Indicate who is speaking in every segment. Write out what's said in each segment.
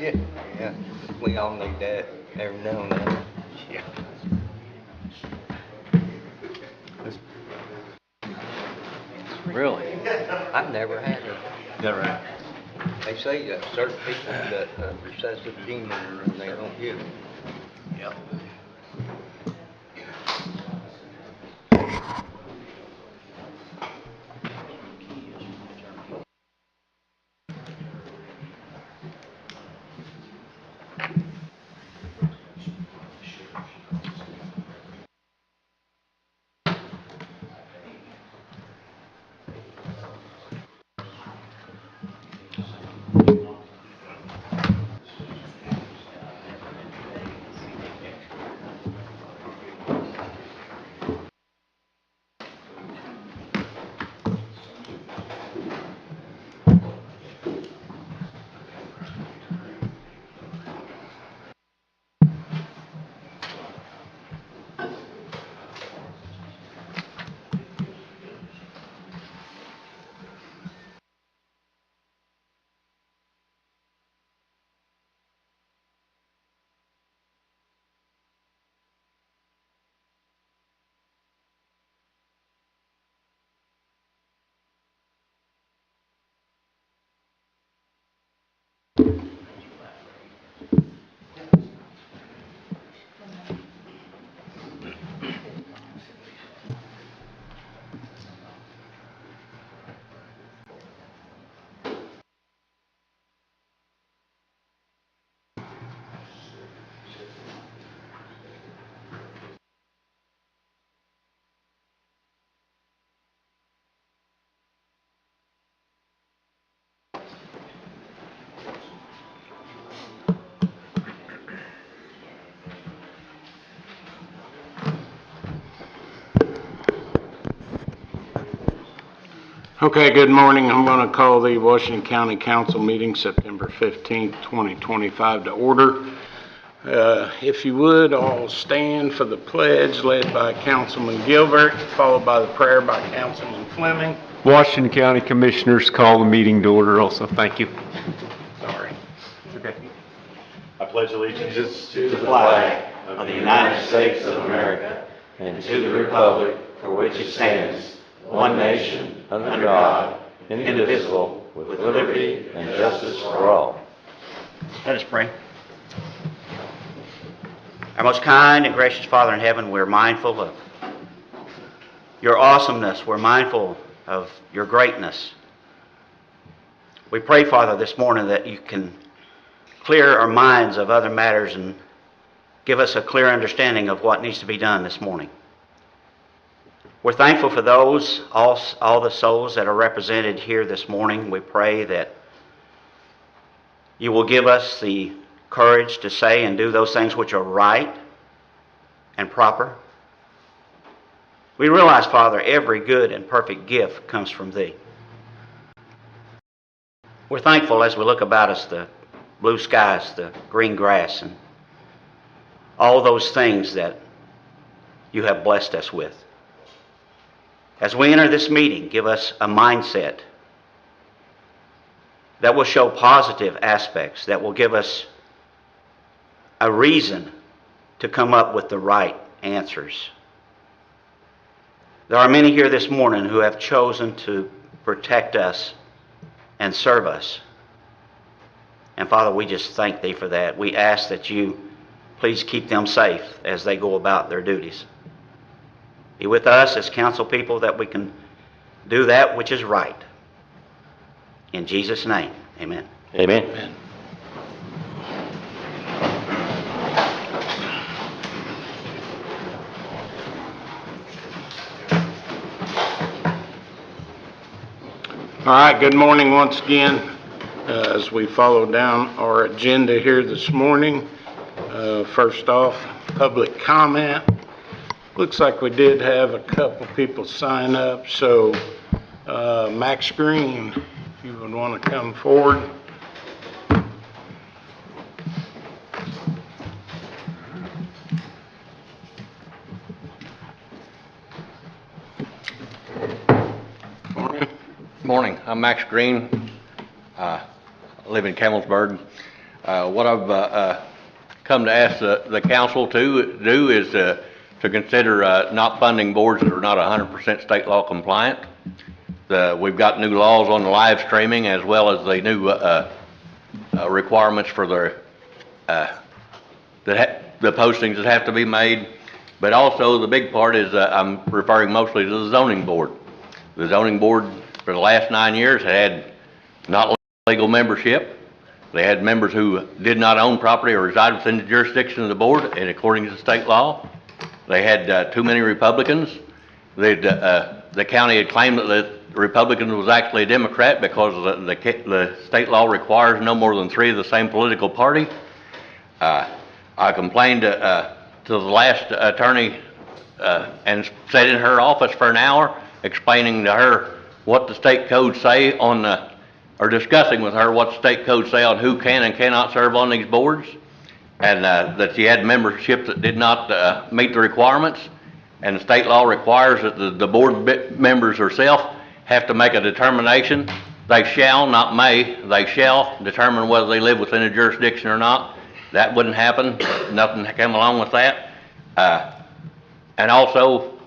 Speaker 1: Yeah, yeah. We all need that every now and then.
Speaker 2: Yeah.
Speaker 3: Really?
Speaker 1: I've never had it.
Speaker 2: Never had.
Speaker 1: They say that certain people that recessive genes and they don't get it.
Speaker 2: Yep.
Speaker 4: Okay, good morning. I'm going to call the Washington County Council meeting September 15th, 2025 to order. If you would, all stand for the pledge led by Councilman Gilbert, followed by the prayer by Councilman Fleming.
Speaker 5: Washington County Commissioners call the meeting to order also. Thank you.
Speaker 4: Sorry.
Speaker 5: Okay.
Speaker 2: I pledge allegiance to the flag of the United States of America and to the republic for which it stands, one nation, under God, indivisible, with liberty and justice for all.
Speaker 6: Let us pray. Our most kind and gracious Father in heaven, we're mindful of your awesomeness. We're mindful of your greatness. We pray, Father, this morning that you can clear our minds of other matters and give us a clear understanding of what needs to be done this morning. We're thankful for those, all the souls that are represented here this morning. We pray that you will give us the courage to say and do those things which are right and proper. We realize, Father, every good and perfect gift comes from Thee. We're thankful as we look about us, the blue skies, the green grass, and all those things that you have blessed us with. As we enter this meeting, give us a mindset that will show positive aspects, that will give us a reason to come up with the right answers. There are many here this morning who have chosen to protect us and serve us. And Father, we just thank Thee for that. We ask that you please keep them safe as they go about their duties. Be with us as council people that we can do that which is right. In Jesus' name, amen.
Speaker 5: Amen.
Speaker 4: Amen. All right, good morning once again. As we follow down our agenda here this morning, first off, public comment. Looks like we did have a couple people sign up, so Max Green, if you would want to come forward.
Speaker 3: Morning, I'm Max Green. I live in Camelsburg.
Speaker 1: What I've come to ask the council to do is to consider not funding boards that are not 100% state law compliant. We've got new laws on the live streaming as well as the new requirements for the postings that have to be made. But also the big part is I'm referring mostly to the zoning board. The zoning board for the last 9 years had not legal membership. They had members who did not own property or reside within the jurisdiction of the board, and according to state law, they had too many Republicans. The county had claimed that the Republican was actually a Democrat because the state law requires no more than 3 of the same political party. I complained to the last attorney and sat in her office for an hour explaining to her what the state codes say on or discussing with her what the state codes say on who can and cannot serve on these boards, and that she had membership that did not meet the requirements, and the state law requires that the board members herself have to make a determination. They shall, not may, they shall determine whether they live within a jurisdiction or not. That wouldn't happen. Nothing came along with that. And also,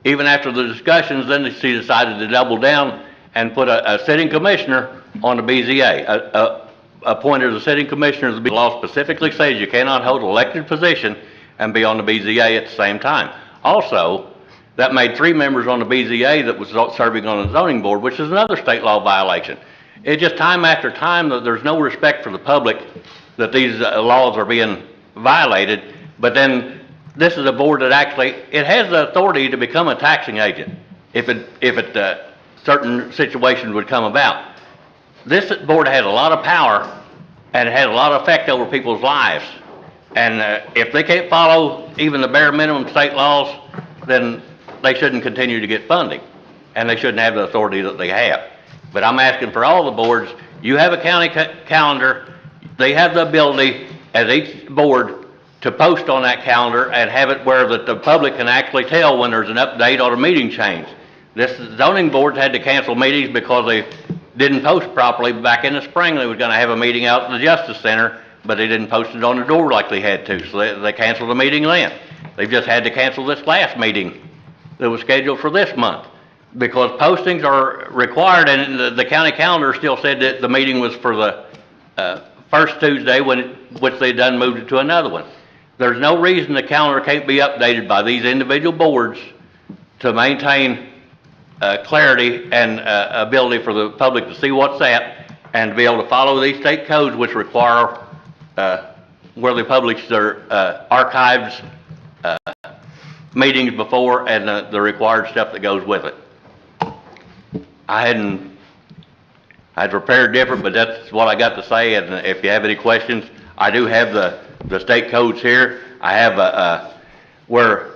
Speaker 1: even after the discussions, then she decided to double down and put a sitting commissioner on the BZA. Appointed as a sitting commissioner, the law specifically says you cannot hold an elected position and be on the BZA at the same time. Also, that made 3 members on the BZA that was serving on the zoning board, which is another state law violation. It's just time after time that there's no respect for the public, that these laws are being violated. But then this is a board that actually, it has the authority to become a taxing agent if certain situations would come about. This board has a lot of power and it has a lot of effect over people's lives. And if they can't follow even the bare minimum state laws, then they shouldn't continue to get funding, and they shouldn't have the authority that they have. But I'm asking for all the boards, you have a county calendar, they have the ability as each board to post on that calendar and have it where that the public can actually tell when there's an update or a meeting change. This zoning board had to cancel meetings because they didn't post properly. Back in the spring, they were going to have a meeting out in the Justice Center, but they didn't post it on the door like they had to, so they canceled the meeting then. They've just had to cancel this last meeting that was scheduled for this month because postings are required, and the county calendar still said that the meeting was for the first Tuesday, which they done moved it to another one. There's no reason the calendar can't be updated by these individual boards to maintain clarity and ability for the public to see what's at and to be able to follow these state codes, which require where they publish their archives meetings before and the required stuff that goes with it. I'd prepared different, but that's what I got to say. And if you have any questions, I do have the state codes here. I have where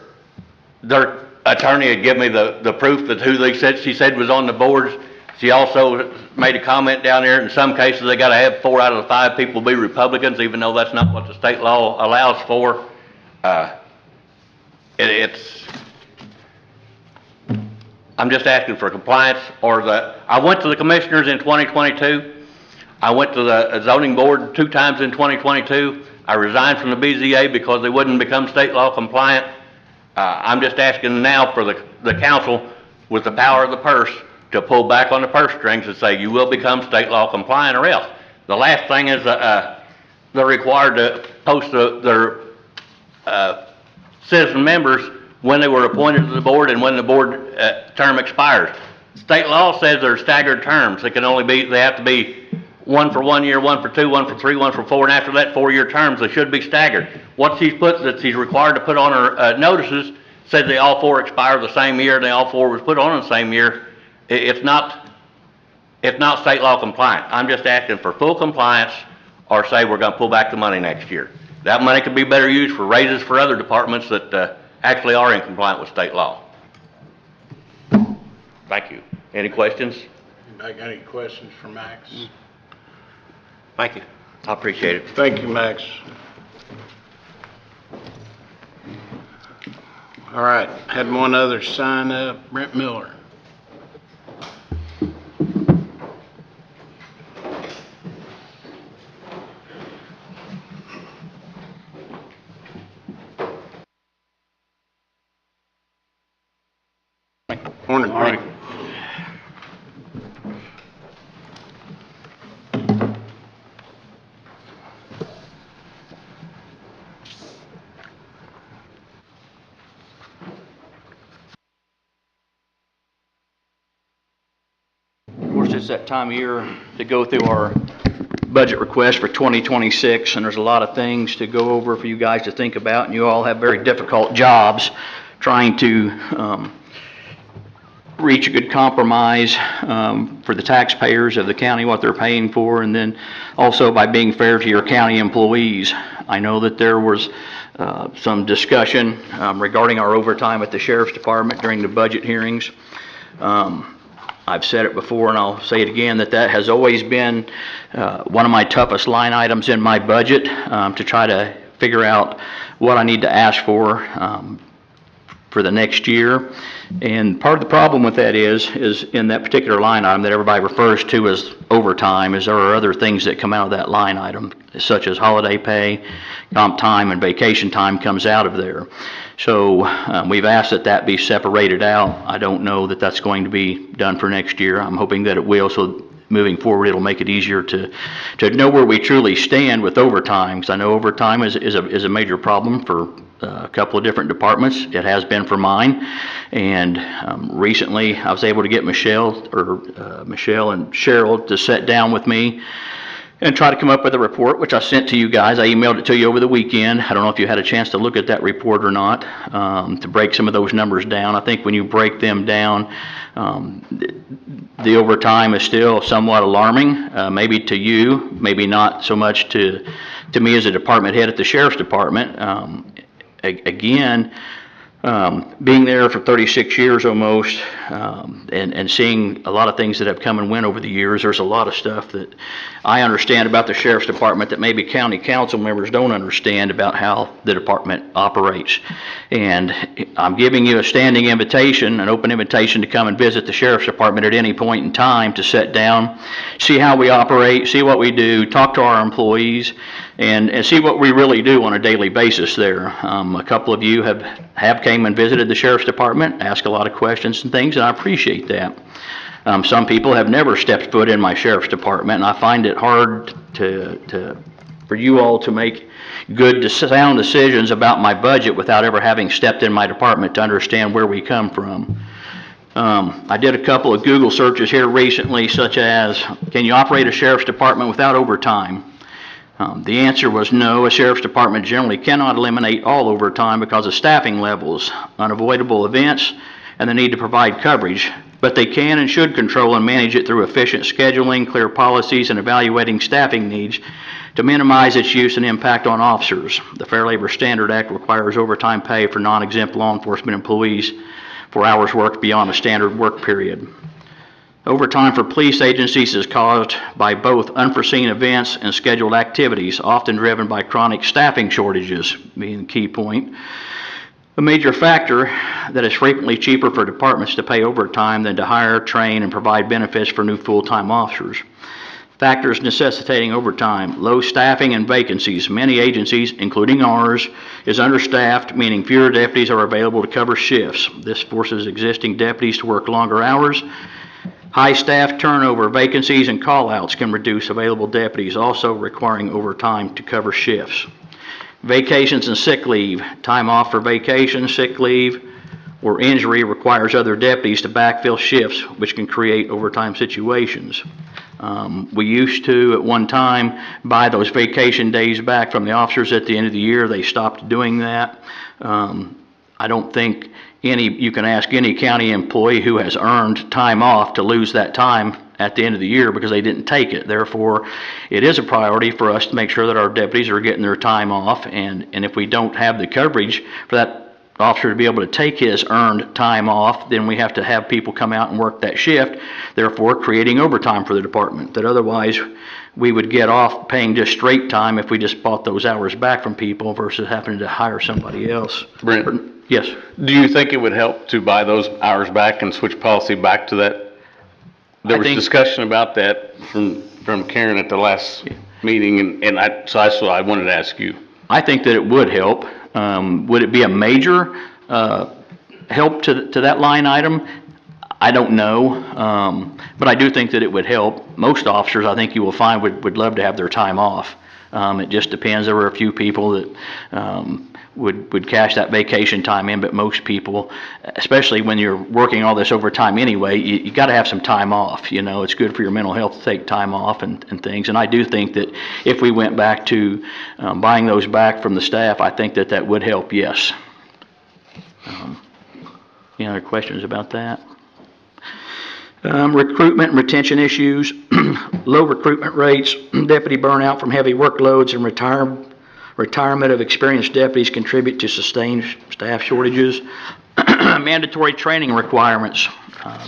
Speaker 1: their attorney had given me the proof that who she said was on the boards. She also made a comment down there, in some cases they got to have 4 out of the 5 people be Republicans, even though that's not what the state law allows for. I'm just asking for compliance, I went to the commissioners in 2022. I went to the zoning board 2 times in 2022. I resigned from the BZA because they wouldn't become state law compliant. I'm just asking now for the council with the power of the purse to pull back on the purse strings and say you will become state law compliant or else. The last thing is they're required to post their citizen members when they were appointed to the board and when the board term expires. State law says they're staggered terms. They have to be 1 for 1 year, 1 for 2, 1 for 3, 1 for 4, and after that 4-year terms, they should be staggered. What she's put that she's required to put on her notices said they all 4 expire the same year and they all 4 was put on the same year. It's not state law compliant. I'm just asking for full compliance or say we're going to pull back the money next year. That money could be better used for raises for other departments that actually are in compliance with state law. Thank you. Any questions?
Speaker 4: Anybody got any questions for Max?
Speaker 1: Thank you. I appreciate it.
Speaker 4: Thank you, Max. All right, had one other sign up, Brent Miller. Morning, Frank.
Speaker 3: Of course, it's that time of year to go through our budget request for 2026, and there's a lot of things to go over for you guys to think about, and you all have very difficult jobs trying to reach a good compromise for the taxpayers of the county, what they're paying for, and then also by being fair to your county employees. I know that there was some discussion regarding our overtime at the Sheriff's Department during the budget hearings. I've said it before and I'll say it again, that has always been one of my toughest line items in my budget, to try to figure out what I need to ask for the next year. And part of the problem with that is in that particular line item that everybody refers to as overtime, is there are other things that come out of that line item, such as holiday pay, comp time, and vacation time comes out of there. So we've asked that that be separated out. I don't know that that's going to be done for next year. I'm hoping that it will, so moving forward it'll make it easier to know where we truly stand with overtime, because I know overtime is a major problem for a couple of different departments. It has been for mine, and recently I was able to get Michelle and Cheryl to sit down with me and try to come up with a report, which I sent to you guys. I emailed it to you over the weekend. I don't know if you had a chance to look at that report or not, to break some of those numbers down. I think when you break them down, the overtime is still somewhat alarming, maybe to you, maybe not so much to me as a department head at the Sheriff's Department. Again, being there for 36 years almost, and seeing a lot of things that have come and went over the years, there's a lot of stuff that I understand about the Sheriff's Department that maybe county council members don't understand about how the department operates. And I'm giving you a standing invitation, an open invitation to come and visit the Sheriff's Department at any point in time, to sit down, see how we operate, see what we do, talk to our employees, and see what we really do on a daily basis there. A couple of you have came and visited the Sheriff's Department, asked a lot of questions and things, and I appreciate that. Some people have never stepped foot in my Sheriff's Department, and I find it hard for you all to make good, sound decisions about my budget without ever having stepped in my department to understand where we come from. I did a couple of Google searches here recently, such as, can you operate a Sheriff's Department without overtime? The answer was no. A Sheriff's Department generally cannot eliminate all overtime because of staffing levels, unavoidable events, and the need to provide coverage. But they can and should control and manage it through efficient scheduling, clear policies, and evaluating staffing needs to minimize its use and impact on officers. The Fair Labor Standard Act requires overtime pay for non-exempt law enforcement employees for hours worked beyond a standard work period. Overtime for police agencies is caused by both unforeseen events and scheduled activities, often driven by chronic staffing shortages, being the key point. A major factor that is frequently cheaper for departments to pay overtime than to hire, train, and provide benefits for new full-time officers. Factors necessitating overtime: low staffing and vacancies. Many agencies, including ours, is understaffed, meaning fewer deputies are available to cover shifts. This forces existing deputies to work longer hours. High staff turnover, vacancies, and call-outs can reduce available deputies, also requiring overtime to cover shifts. Vacations and sick leave. Time off for vacation, sick leave, or injury requires other deputies to backfill shifts, which can create overtime situations. We used to, at one time, buy those vacation days back from the officers at the end of the year. They stopped doing that. I don't think you can ask any county employee who has earned time off to lose that time at the end of the year because they didn't take it. Therefore, it is a priority for us to make sure that our deputies are getting their time off, and if we don't have the coverage for that officer to be able to take his earned time off, then we have to have people come out and work that shift, therefore creating overtime for the department that otherwise we would get off paying just straight time if we just bought those hours back from people versus having to hire somebody else.
Speaker 4: Brent?
Speaker 3: Yes.
Speaker 4: Do you think it would help to buy those hours back and switch policy back to that? There was discussion about that from Karen at the last meeting, and so I wanted to ask you.
Speaker 3: I think that it would help. Would it be a major help to that line item? I don't know, but I do think that it would help. Most officers, I think you will find, would love to have their time off. It just depends. There were a few people that would cash that vacation time in, but most people, especially when you're working all this overtime anyway, you got to have some time off. You know, it's good for your mental health to take time off and things. And I do think that if we went back to buying those back from the staff, I think that would help, yes. Any other questions about that? Recruitment and retention issues, low recruitment rates, deputy burnout from heavy workloads, and retirement of experienced deputies contribute to sustained staff shortages. Mandatory training requirements.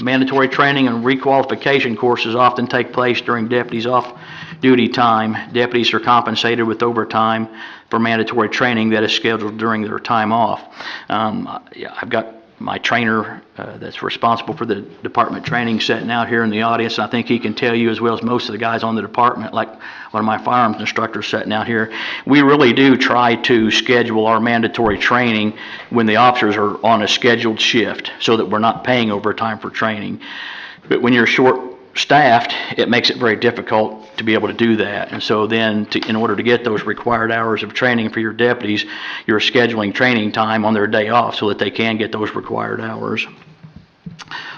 Speaker 3: Mandatory training and requalification courses often take place during deputies' off-duty time. Deputies are compensated with overtime for mandatory training that is scheduled during their time off. I've got my trainer that's responsible for the department training sitting out here in the audience. I think he can tell you as well as most of the guys on the department, like one of my firearms instructors sitting out here. We really do try to schedule our mandatory training when the officers are on a scheduled shift so that we're not paying overtime for training. But when you're short-staffed, it makes it very difficult to be able to do that. And so then in order to get those required hours of training for your deputies, you're scheduling training time on their day off so that they can get those required hours.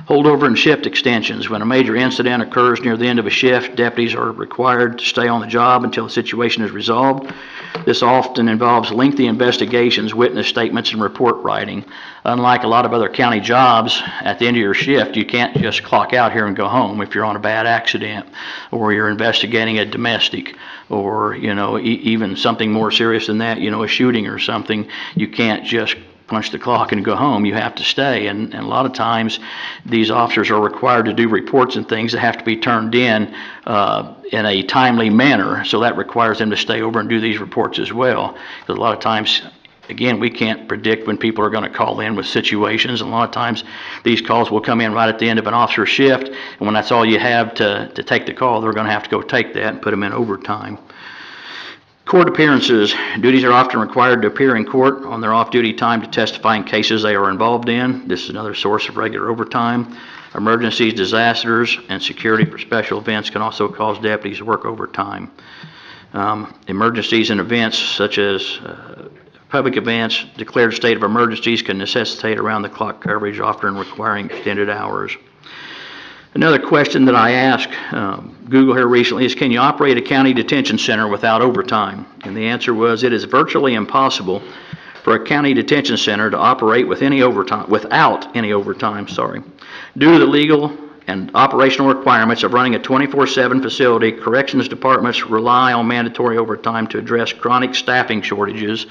Speaker 3: Holdover and shift extensions. When a major incident occurs near the end of a shift, deputies are required to stay on the job until the situation is resolved. This often involves lengthy investigations, witness statements, and report writing. Unlike a lot of other county jobs, at the end of your shift, you can't just clock out here and go home if you're on a bad accident, or you're investigating a domestic, or, you know, even something more serious than that, you know, a shooting or something. You can't just punch the clock and go home. You have to stay, and a lot of times these officers are required to do reports and things that have to be turned in a timely manner, so that requires them to stay over and do these reports as well. Because a lot of times, again, we can't predict when people are going to call in with situations, and a lot of times these calls will come in right at the end of an officer's shift, and when that's all you have to take the call, they're going to have to go take that and put them in overtime. Court appearances. Duties are often required to appear in court on their off-duty time to testify in cases they are involved in. This is another source of regular overtime. Emergencies, disasters, and security for special events can also cause deputies to work overtime. Emergencies and events such as public events, declared state of emergencies can necessitate around-the-clock coverage, often requiring extended hours. Another question that I asked Google here recently is, can you operate a county detention center without overtime? And the answer was, it is virtually impossible for a county detention center to operate without any overtime, Due to the legal and operational requirements of running a 24/7 facility, corrections departments rely on mandatory overtime to address chronic staffing shortages.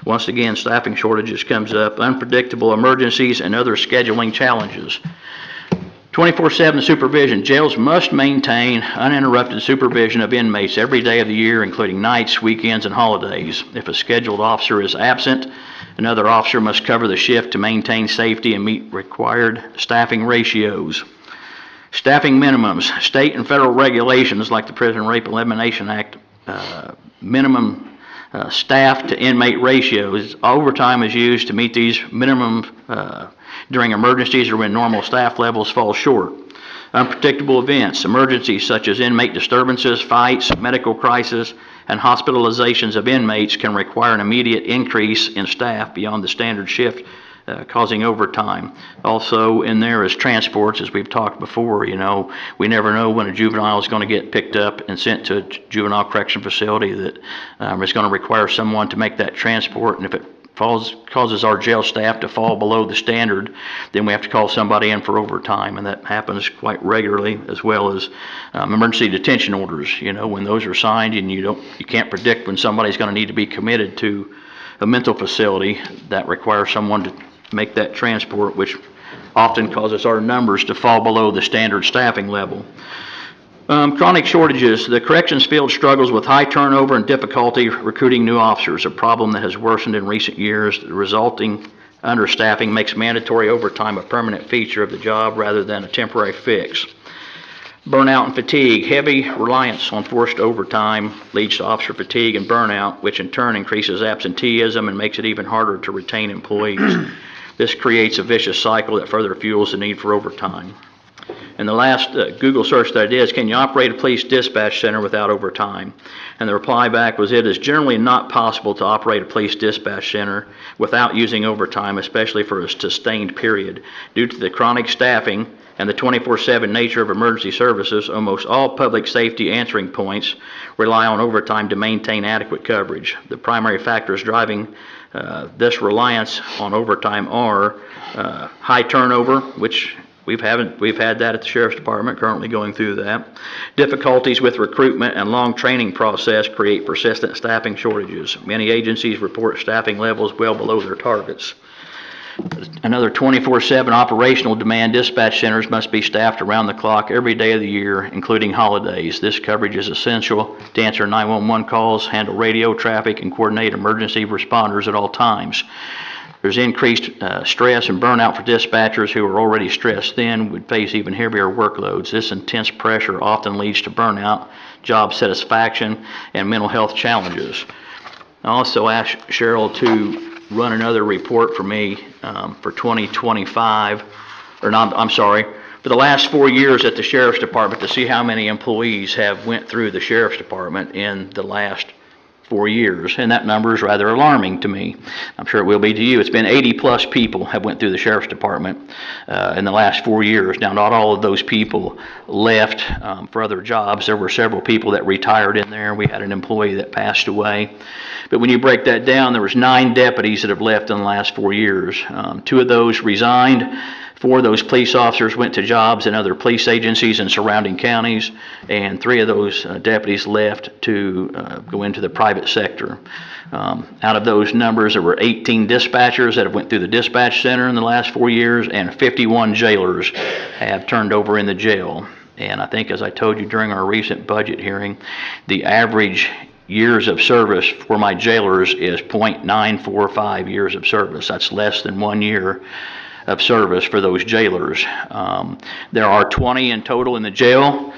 Speaker 3: Once again, staffing shortages comes up, unpredictable emergencies, and other scheduling challenges. 24/7 supervision. Jails must maintain uninterrupted supervision of inmates every day of the year, including nights, weekends, and holidays. If a scheduled officer is absent, another officer must cover the shift to maintain safety and meet required staffing ratios. Staffing minimums. State and federal regulations like the Prison Rape Elimination Act, minimum staff to inmate ratios. Overtime is used to meet these minimum during emergencies or when normal staff levels fall short. Unpredictable events. Emergencies such as inmate disturbances, fights, medical crisis, and hospitalizations of inmates can require an immediate increase in staff beyond the standard shift, causing overtime. Also in there is transports, as we've talked before. You know, we never know when a juvenile is going to get picked up and sent to a juvenile correction facility that is going to require someone to make that transport, and if it causes our jail staff to fall below the standard, then we have to call somebody in for overtime, and that happens quite regularly, as well as emergency detention orders. You know, when those are signed and you can't predict when somebody's going to need to be committed to a mental facility, that requires someone to make that transport, which often causes our numbers to fall below the standard staffing level. Chronic shortages. The corrections field struggles with high turnover and difficulty recruiting new officers, a problem that has worsened in recent years. The resulting understaffing makes mandatory overtime a permanent feature of the job rather than a temporary fix. Burnout and fatigue. Heavy reliance on forced overtime leads to officer fatigue and burnout, which in turn increases absenteeism and makes it even harder to retain employees. This creates a vicious cycle that further fuels the need for overtime. And the last Google search that I did is, can you operate a police dispatch center without overtime? And the reply back was, it is generally not possible to operate a police dispatch center without using overtime, especially for a sustained period. Due to the chronic staffing and the 24/7 nature of emergency services, almost all public safety answering points rely on overtime to maintain adequate coverage. The primary factors driving this reliance on overtime are high turnover, which we've had that at the Sheriff's Department, currently going through that. Difficulties with recruitment and long training process create persistent staffing shortages. Many agencies report staffing levels well below their targets. Another 24/7 operational demand. Dispatch centers must be staffed around the clock every day of the year, including holidays. This coverage is essential to answer 911 calls, handle radio traffic, and coordinate emergency responders at all times. There's increased stress and burnout for dispatchers who are already stressed thin, would face even heavier workloads. This intense pressure often leads to burnout, job satisfaction, and mental health challenges. I also asked Cheryl to run another report for me for 2025, or not, I'm sorry, for the last 4 years at the Sheriff's Department, to see how many employees have went through the Sheriff's Department in the last 4 years, and that number is rather alarming to me. I'm sure it will be to you. It's been 80-plus people have went through the Sheriff's Department in the last 4 years. Now, not all of those people left for other jobs. There were several people that retired in there. We had an employee that passed away. But when you break that down, there was 9 deputies that have left in the last 4 years. 2 of those resigned. 4 of those police officers went to jobs in other police agencies in surrounding counties, and 3 of those deputies left to go into the private sector. Out of those numbers, there were 18 dispatchers that have went through the dispatch center in the last 4 years, and 51 jailers have turned over in the jail. And I think, as I told you during our recent budget hearing, the average years of service for my jailers is .945 years of service. That's less than 1 year of service for those jailers. There are 20 in total in the jail.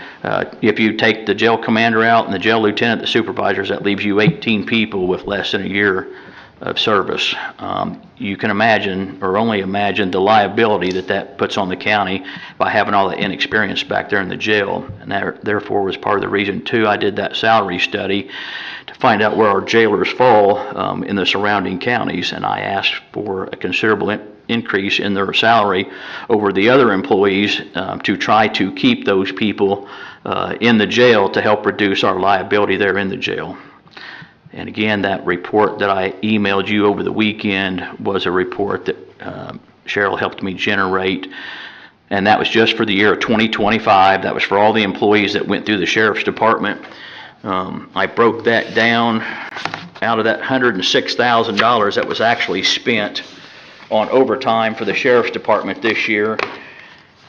Speaker 3: If you take the jail commander out and the jail lieutenant, the supervisors, that leaves you 18 people with less than a year of service. You can imagine, or only imagine, the liability that that puts on the county by having all the inexperience back there in the jail. And that therefore was part of the reason too I did that salary study, to find out where our jailers fall in the surrounding counties. And I asked for a considerable increase in their salary over the other employees to try to keep those people in the jail to help reduce our liability there in the jail. And again, that report that I emailed you over the weekend was a report that Cheryl helped me generate, and that was just for the year of 2025. That was for all the employees that went through the Sheriff's Department. I broke that down. Out of that $106,000 that was actually spent on overtime for the Sheriff's Department this year,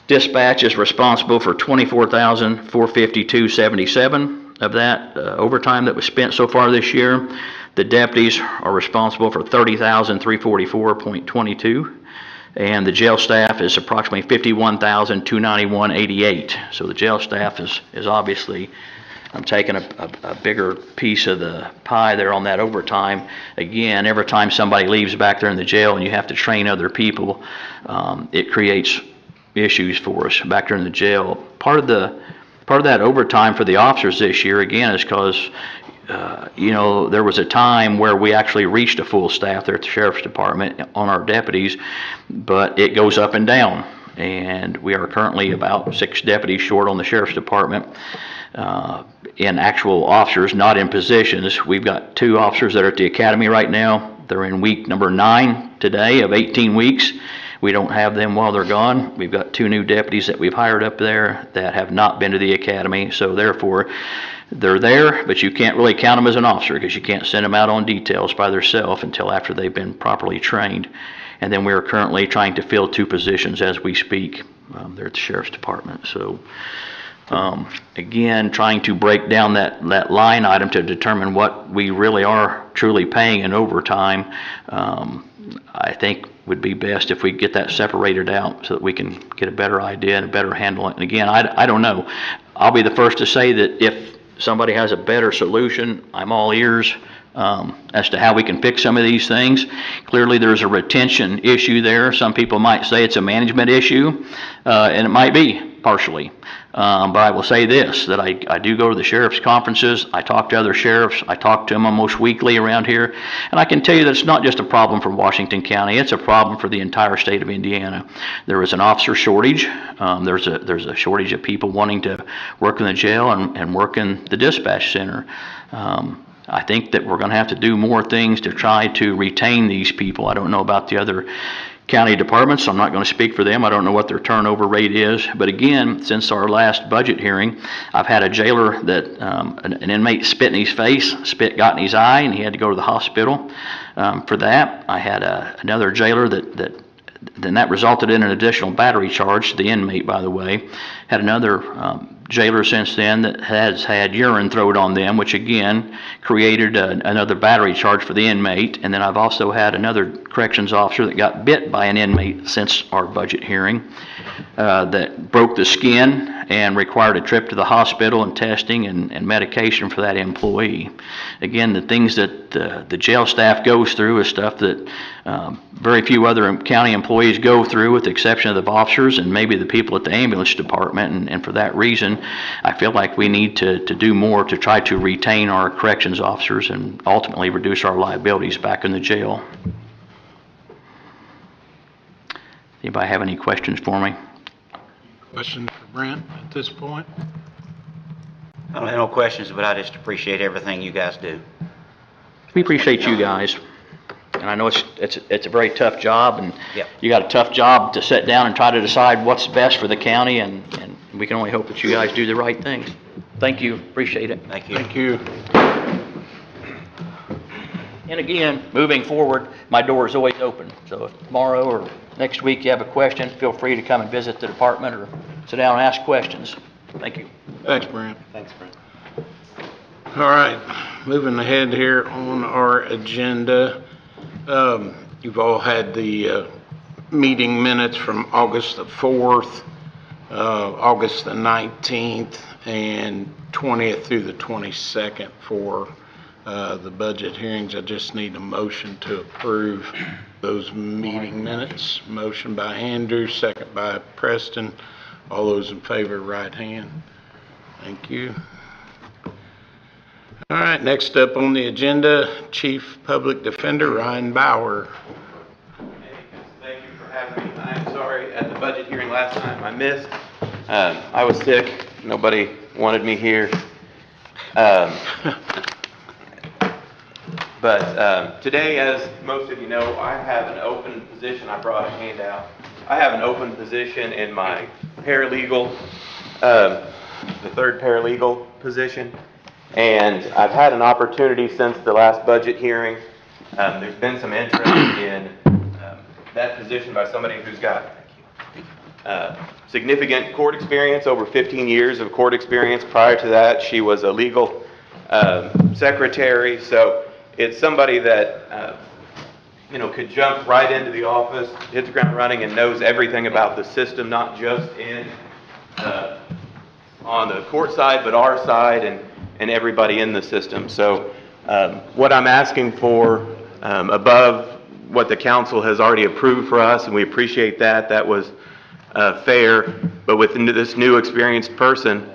Speaker 3: dispatch is responsible for $24,452.77 of that overtime that was spent so far this year. The deputies are responsible for $30,344.22, and the jail staff is approximately $51,291.88. So the jail staff is obviously taking a bigger piece of the pie there on that overtime. Again, every time somebody leaves back there in the jail and you have to train other people, it creates issues for us back there in the jail. Part of that overtime for the officers this year, again, is because there was a time where we actually reached a full staff there at the Sheriff's Department on our deputies, but it goes up and down. And we are currently about 6 deputies short on the Sheriff's Department in actual officers, not in positions. We've got 2 officers that are at the academy right now. They're in week number 9 today of 18 weeks. We don't have them while they're gone. We've got 2 new deputies that we've hired up there that have not been to the academy, so therefore they're there, but you can't really count them as an officer because you can't send them out on details by themselves until after they've been properly trained. And then we're currently trying to fill 2 positions as we speak there at the Sheriff's Department. So again, trying to break down that line item to determine what we really are truly paying in overtime, I think would be best if we get that separated out so that we can get a better idea and a better handle on it. And again, I don't know. I'll be the first to say that if somebody has a better solution, I'm all ears. as to how we can fix some of these things. Clearly, there's a retention issue there. Some people might say it's a management issue, and it might be partially. But I will say this, that I do go to the sheriff's conferences, I talk to other sheriffs, I talk to them almost weekly around here, and I can tell you that it's not just a problem for Washington County, it's a problem for the entire state of Indiana. There is an officer shortage, there's a shortage of people wanting to work in the jail and work in the dispatch center. I think that we're going to have to do more things to try to retain these people. I don't know about the other county departments, so I'm not going to speak for them. I don't know what their turnover rate is. But again, since our last budget hearing, I've had a jailer that an inmate spit in his face, spit got in his eye, and he had to go to the hospital for that. I had another jailer that resulted in an additional battery charge to the inmate, by the way. Had another jailer since then that has had urine thrown on them, which again created another battery charge for the inmate. And then I've also had another corrections officer that got bit by an inmate since our budget hearing that broke the skin and required a trip to the hospital and testing and medication for that employee. Again, the things that the jail staff goes through is stuff that very few other county employees go through, with the exception of the officers and maybe the people at the ambulance department. And for that reason, I feel like we need to do more to try to retain our corrections officers and ultimately reduce our liabilities back in the jail. Anybody have any questions for me?
Speaker 4: Question for Brent at this point?
Speaker 6: I don't have no questions, but I just appreciate everything you guys do.
Speaker 3: We appreciate you guys. And I know it's a very tough job, and
Speaker 6: Yep.
Speaker 3: you got a tough job to sit down and try to decide what's best for the county, and we can only hope that you guys do the right things. Thank you, appreciate it.
Speaker 6: Thank you.
Speaker 4: Thank you.
Speaker 3: And again, moving forward, my door is always open. So if tomorrow or next week you have a question, feel free to come and visit the department or sit down and ask questions. Thank you.
Speaker 4: Thanks, Brent.
Speaker 6: Thanks, Brent.
Speaker 4: All right, moving ahead here on our agenda. You've all had the meeting minutes from August the 4th, August the 19th, and 20th through the 22nd for the budget hearings. I just need a motion to approve those meeting minutes. Motion by Andrews, second by Preston. All those in favor, right hand. Thank you. All right, next up on the agenda, Chief Public Defender Ryan Bauer.
Speaker 7: Thank you for having me. I'm sorry, at the budget hearing last time, I missed. I was sick. Nobody wanted me here. But today, as most of you know, I have an open position. I brought a handout. I have an open position in my paralegal, the third paralegal position. And I've had an opportunity since the last budget hearing. There's been some interest in that position by somebody who's got significant court experience, over 15 years of court experience. Prior to that, she was a legal secretary. So it's somebody that could jump right into the office, hit the ground running, and knows everything about the system, not just on the court side, but our side and everybody in the system. So what I'm asking for, above what the council has already approved for us, and we appreciate that, that was fair, but with this new experienced person,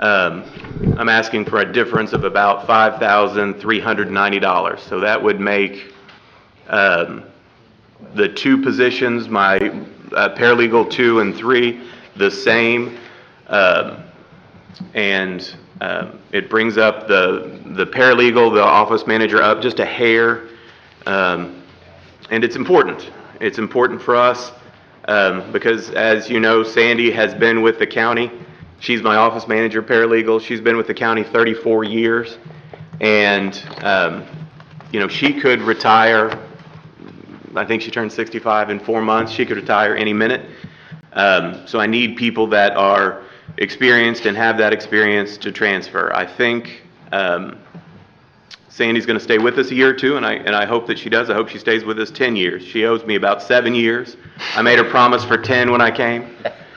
Speaker 7: I'm asking for a difference of about $5,390. So that would make the two positions, my paralegal 2 and 3, the same, and it brings up the paralegal, the office manager up just a hair, and it's important. It's important for us because, as you know, Sandy has been with the county. She's my office manager paralegal. She's been with the county 34 years, and she could retire. I think she turned 65 in 4 months. She could retire any minute. So I need people that are experienced and have that experience to transfer. I think Sandy's going to stay with us a year or two, and I hope that she does. I hope she stays with us 10 years. She owes me about 7 years. I made her promise for 10 when I came,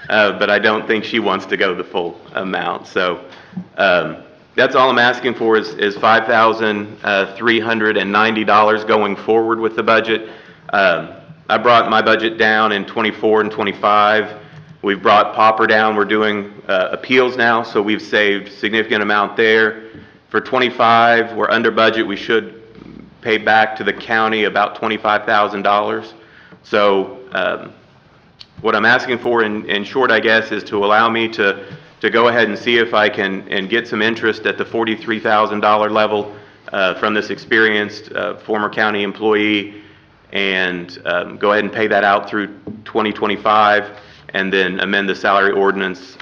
Speaker 7: but I don't think she wants to go the full amount. So That's all I'm asking for is $5,390 going forward with the budget. I brought my budget down in '24 and '25. We've brought pauper down. We're doing appeals now, so we've saved significant amount there. For '25, we're under budget. We should pay back to the county about $25,000. So what I'm asking for in short, I guess, is to allow me to go ahead and see if I can and get some interest at the $43,000 level from this experienced former county employee, and go ahead and pay that out through 2025, and then amend the salary ordinance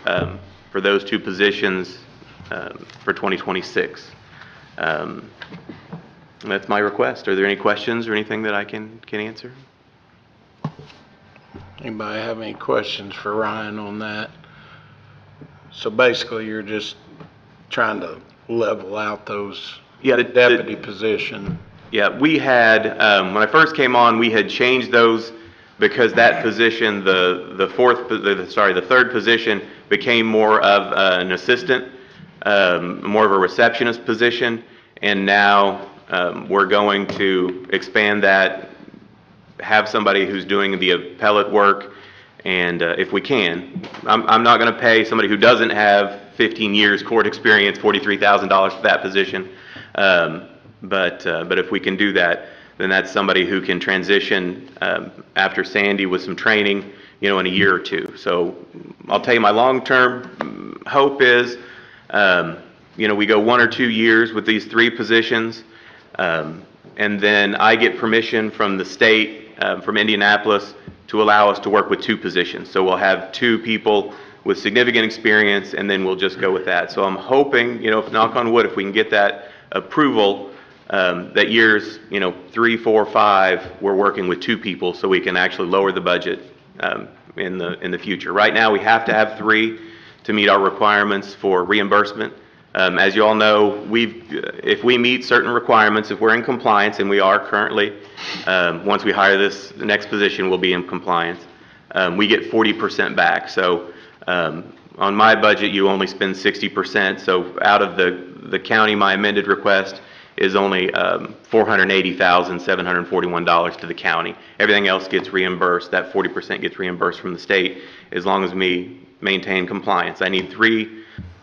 Speaker 7: for those two positions for 2026. That's my request. Are there any questions or anything that I can answer?
Speaker 4: Anybody have any questions for Ryan on that? So basically, you're just trying to level out those
Speaker 7: Yeah,
Speaker 4: deputy position.
Speaker 7: Yeah, we had, when I first came on, we had changed those because that position, the third position became more of an assistant, more of a receptionist position, and now we're going to expand that, have somebody who's doing the appellate work, and if we can. I'm not going to pay somebody who doesn't have 15 years court experience $43,000 for that position. But if we can do that, then that's somebody who can transition after Sandy with some training, in a year or two. So I'll tell you, my long-term hope is, we go 1 or 2 years with these 3 positions, and then I get permission from the state, from Indianapolis, to allow us to work with 2 positions. So we'll have 2 people with significant experience, and then we'll just go with that. So I'm hoping, if knock on wood, if we can get that approval, that years, 3, 4, 5, we're working with 2 people so we can actually lower the budget in the future. Right now, we have to have 3 to meet our requirements for reimbursement. As you all know, if we meet certain requirements, if we're in compliance, and we are currently, once we hire the next position, we'll be in compliance, we get 40% back. So on my budget, you only spend 60%. So out of the county, my amended request is only $480,741 to the county. Everything else gets reimbursed. That 40% gets reimbursed from the state as long as we maintain compliance. I need 3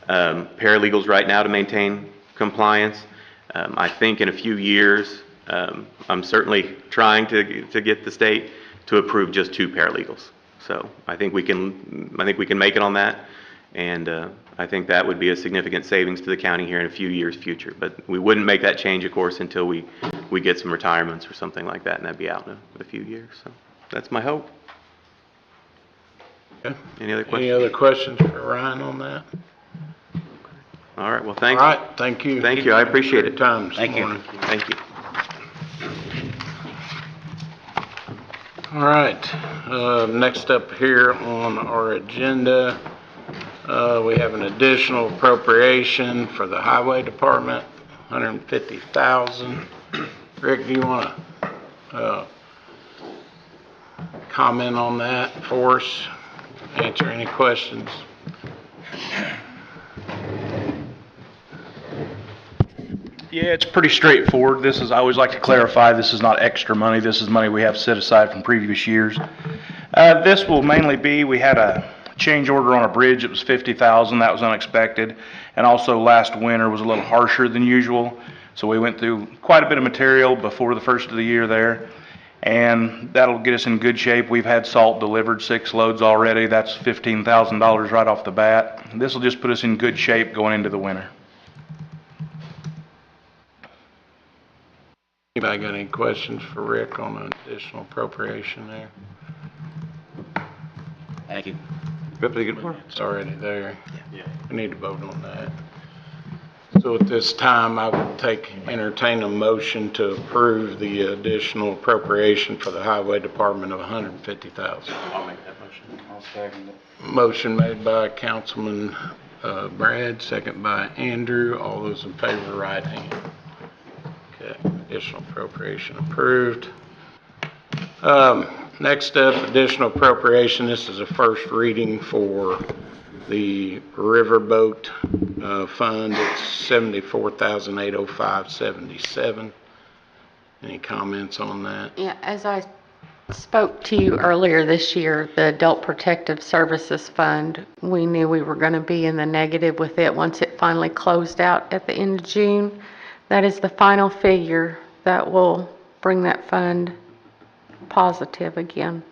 Speaker 7: paralegals right now to maintain compliance. I think in a few years, I'm certainly trying to get the state to approve just 2 paralegals. So I think we can make it on that, and I think that would be a significant savings to the county here in a few years future. But we wouldn't make that change, of course, until we get some retirements or something like that, and that'd be out in a few years. So that's my hope.
Speaker 4: Okay.
Speaker 7: Any other questions?
Speaker 4: Any other questions for Ryan on that?
Speaker 7: All right, well, thank
Speaker 4: All
Speaker 7: you.
Speaker 4: right, thank you.
Speaker 7: Thank you, I appreciate it.
Speaker 4: Time this
Speaker 6: Thank you.
Speaker 4: morning.
Speaker 7: Thank you.
Speaker 4: All right, next up here on our agenda, we have an additional appropriation for the highway department, $150,000. Rick, do you want to comment on that for us? Answer any questions?
Speaker 8: Yeah, it's pretty straightforward. I always like to clarify, this is not extra money. This is money we have set aside from previous years. This will mainly be, we had a change order on a bridge. It was $50,000. That was unexpected. And also last winter was a little harsher than usual. So we went through quite a bit of material before the first of the year there. And that'll get us in good shape. We've had salt delivered, 6 loads already. That's $15,000 right off the bat. This will just put us in good shape going into the winter.
Speaker 4: Anybody got any questions for Rick on an additional appropriation there?
Speaker 6: Thank you.
Speaker 4: It's already there. We need to vote on that. So at this time, I would entertain a motion to approve the additional appropriation for the highway department of $150,000.
Speaker 8: I'll make that motion. I'll second it.
Speaker 4: Motion made by Councilman Brad, second by Andrew. All those in favor, right hand. Okay, additional appropriation approved. Next up, additional appropriation. This is a first reading for the Riverboat Fund, it's $74,805.77. Any comments on that?
Speaker 9: Yeah, as I spoke to you earlier this year, the Adult Protective Services Fund, we knew we were going to be in the negative with it once it finally closed out at the end of June. That is the final figure that will bring that fund positive again.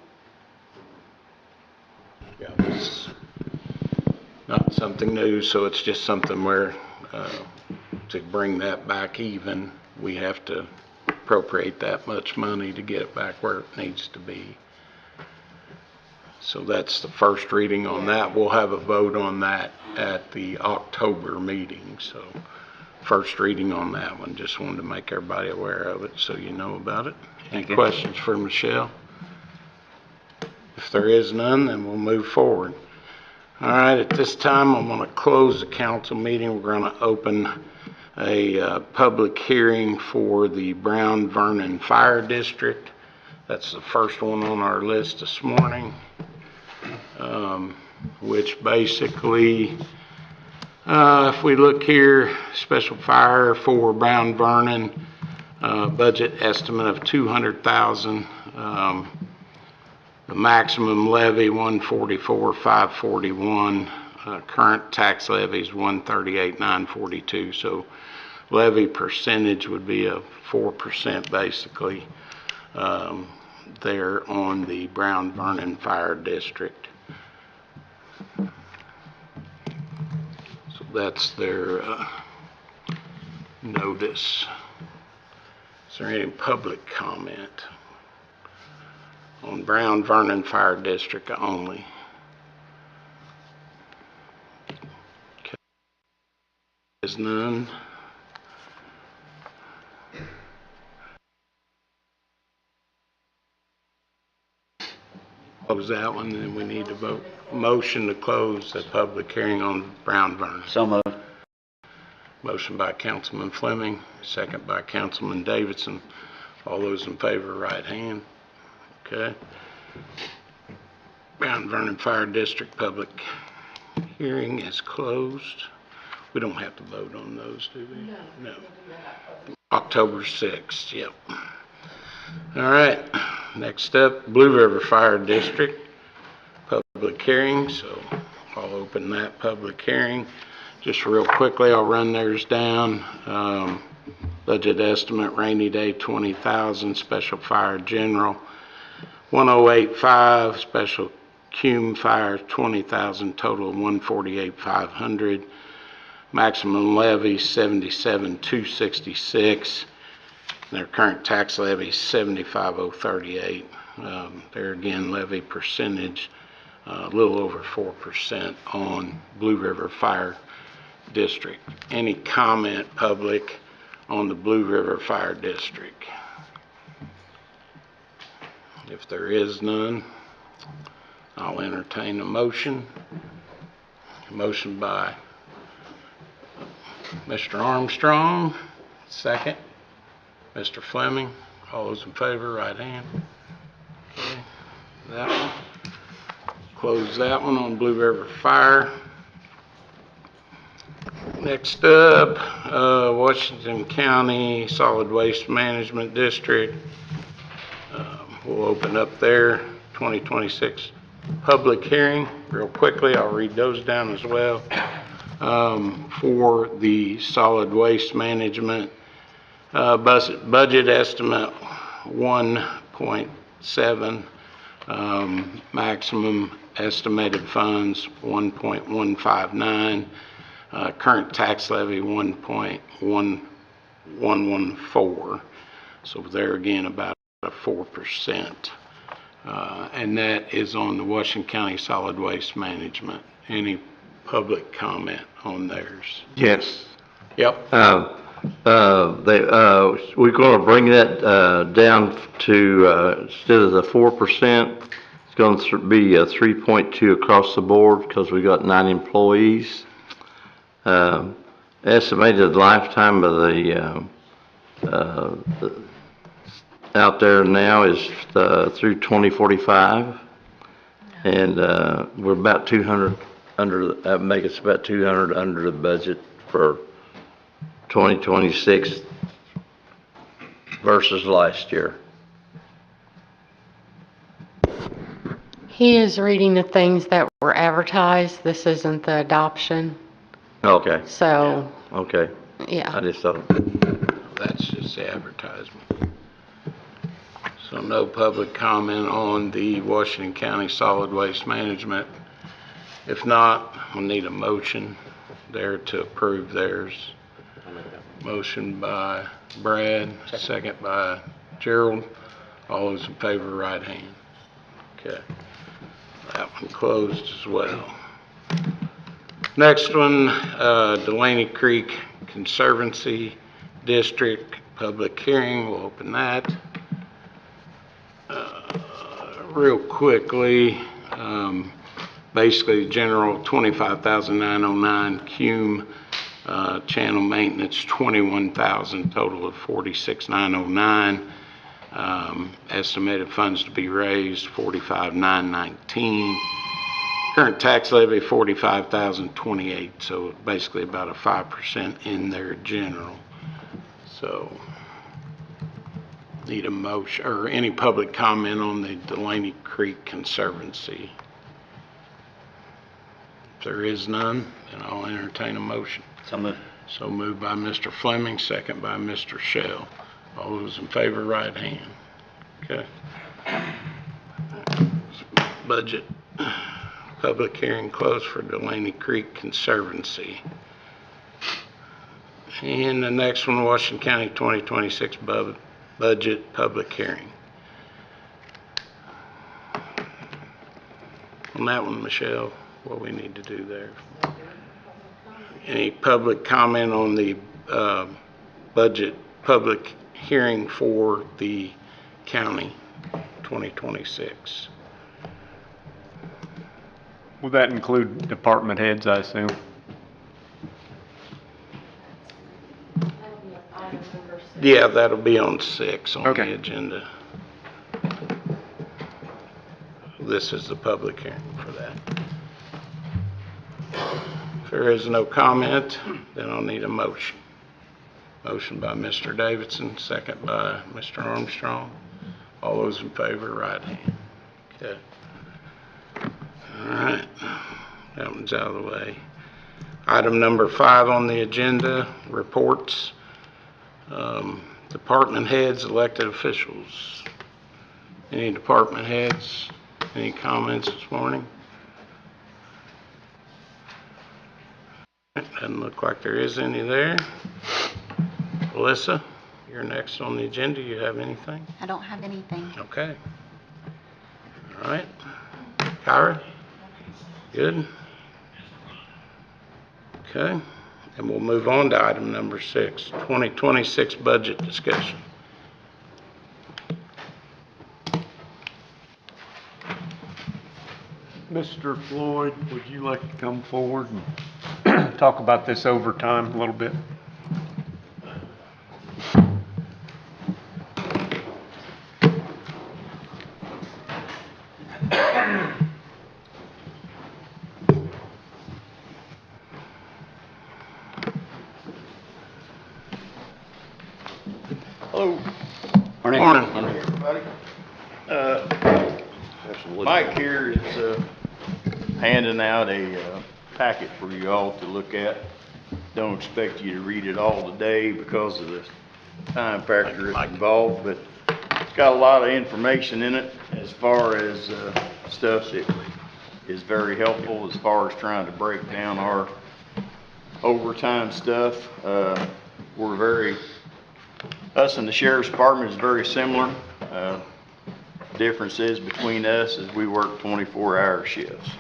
Speaker 4: Yeah, it's not something new, so it's just something where, to bring that back even, we have to appropriate that much money to get it back where it needs to be. So that's the first reading on that. We'll have a vote on that at the October meeting, so first reading on that one. Just wanted to make everybody aware of it so you know about it. Any questions for Michelle? If there is none, then we'll move forward. All right, at this time, I'm going to close the council meeting. We're going to open a public hearing for the Brown Vernon Fire District. That's the first one on our list this morning, which basically, if we look here, special fire for Brown Vernon, budget estimate of $200,000. The maximum levy, $144,541. Current tax levy is $138,942. So levy percentage would be a 4% basically there on the Brown Vernon Fire District. So that's their notice. Is there any public comment on Brown Vernon Fire District only? Okay. There's none. Close that one, then we need to vote. Motion to close the public hearing on Brown Vernon.
Speaker 6: So moved.
Speaker 4: Motion by Councilman Fleming, second by Councilman Davidson. All those in favor, right hand. Okay. Brown Vernon Fire District public hearing is closed. We don't have to vote on those, do we? No. October 6th, yep. All right, next up, Blue River Fire District public hearing. So I'll open that public hearing. Just real quickly, I'll run theirs down. Budget estimate, rainy day, $20,000, special fire general, 108.5, special cum fire, $20,000, total of $148,500. Maximum levy, $77,266. Their current tax levy is $75,038. There again, levy percentage, a little over 4% on Blue River Fire District. Any comment, public, on the Blue River Fire District? If there is none, I'll entertain a motion. Motion by Mr. Armstrong, second. Mr. Fleming, all those in favor, right hand. Okay, that one. Close that one on Blue River Fire. Next up, Washington County Solid Waste Management District. We'll open up their 2026 public hearing. Real quickly, I'll read those down as well. For the solid waste management, budget estimate 1.7, maximum estimated funds 1.159, current tax levy 1.1114. So there again, about a 4%. And that is on the Washington County Solid Waste Management. Any public comment on theirs?
Speaker 10: Yes.
Speaker 4: Yep.
Speaker 10: We're going to bring that down to, instead of the 4%, it's going to be 3.2 across the board because we got 9 employees. Estimated lifetime of the out there now is through 2045, and we're about 200 make us about 200 under the budget for 2026 versus last year.
Speaker 9: He is reading the things that were advertised. This isn't the adoption.
Speaker 10: Okay,
Speaker 9: So,
Speaker 10: okay. I
Speaker 9: yeah.
Speaker 10: just thought,
Speaker 4: That's just the advertisement. So no public comment on the Washington County Solid Waste Management. If not, we'll need a motion there to approve theirs. Motion by Brad, second by Gerald. All those in favor, right hand. Okay. That one closed as well. Next one, Delaney Creek Conservancy District, public hearing. We'll open that. Real quickly, basically general 25,909, Cume channel maintenance 21,000, total of 46,909. Estimated funds to be raised 45,919. Current tax levy 45,028, so basically about a 5% in their general. So need a motion or any public comment on the Delaney Creek Conservancy. If there is none, then I'll entertain a motion. So moved by Mr. Fleming, second by Mr. Shell. All those in favor, right hand. Okay. Budget. Public hearing closed for Delaney Creek Conservancy. And the next one, Washington County 2026 budget public hearing. On that one, Michelle, what we need to do there? Any public comment on the budget public hearing for the county 2026?
Speaker 5: will that include department heads, I assume?
Speaker 4: Yeah, that'll be on 6 on the
Speaker 5: Okay.
Speaker 4: agenda. This is the public hearing for that. If there is no comment, then I'll need a motion. Motion by Mr. Davidson, second by Mr. Armstrong. All those in favor, right hand. Okay. All right, that one's out of the way. Item number 5 on the agenda, reports. Department heads, elected officials. Any department heads, any comments this morning? Doesn't look like there is any there. Alyssa, you're next on the agenda. You have anything?
Speaker 11: I don't have anything.
Speaker 4: Okay. All right. Kyra? Good? Okay. And we'll move on to item number 6, 2026 budget discussion.
Speaker 5: Mr. Floyd, would you like to come forward and talk about this overtime a little bit?
Speaker 12: Hello.
Speaker 4: Morning.
Speaker 12: Everybody. Mike here is handing out a packet for you all to look at. Don't expect you to read it all today because of the time factor that's involved, but it's got a lot of information in it as far as stuff that is very helpful as far as trying to break down our overtime stuff. Us and the sheriff's department is very similar. Difference is between us is we work 24-hour shifts.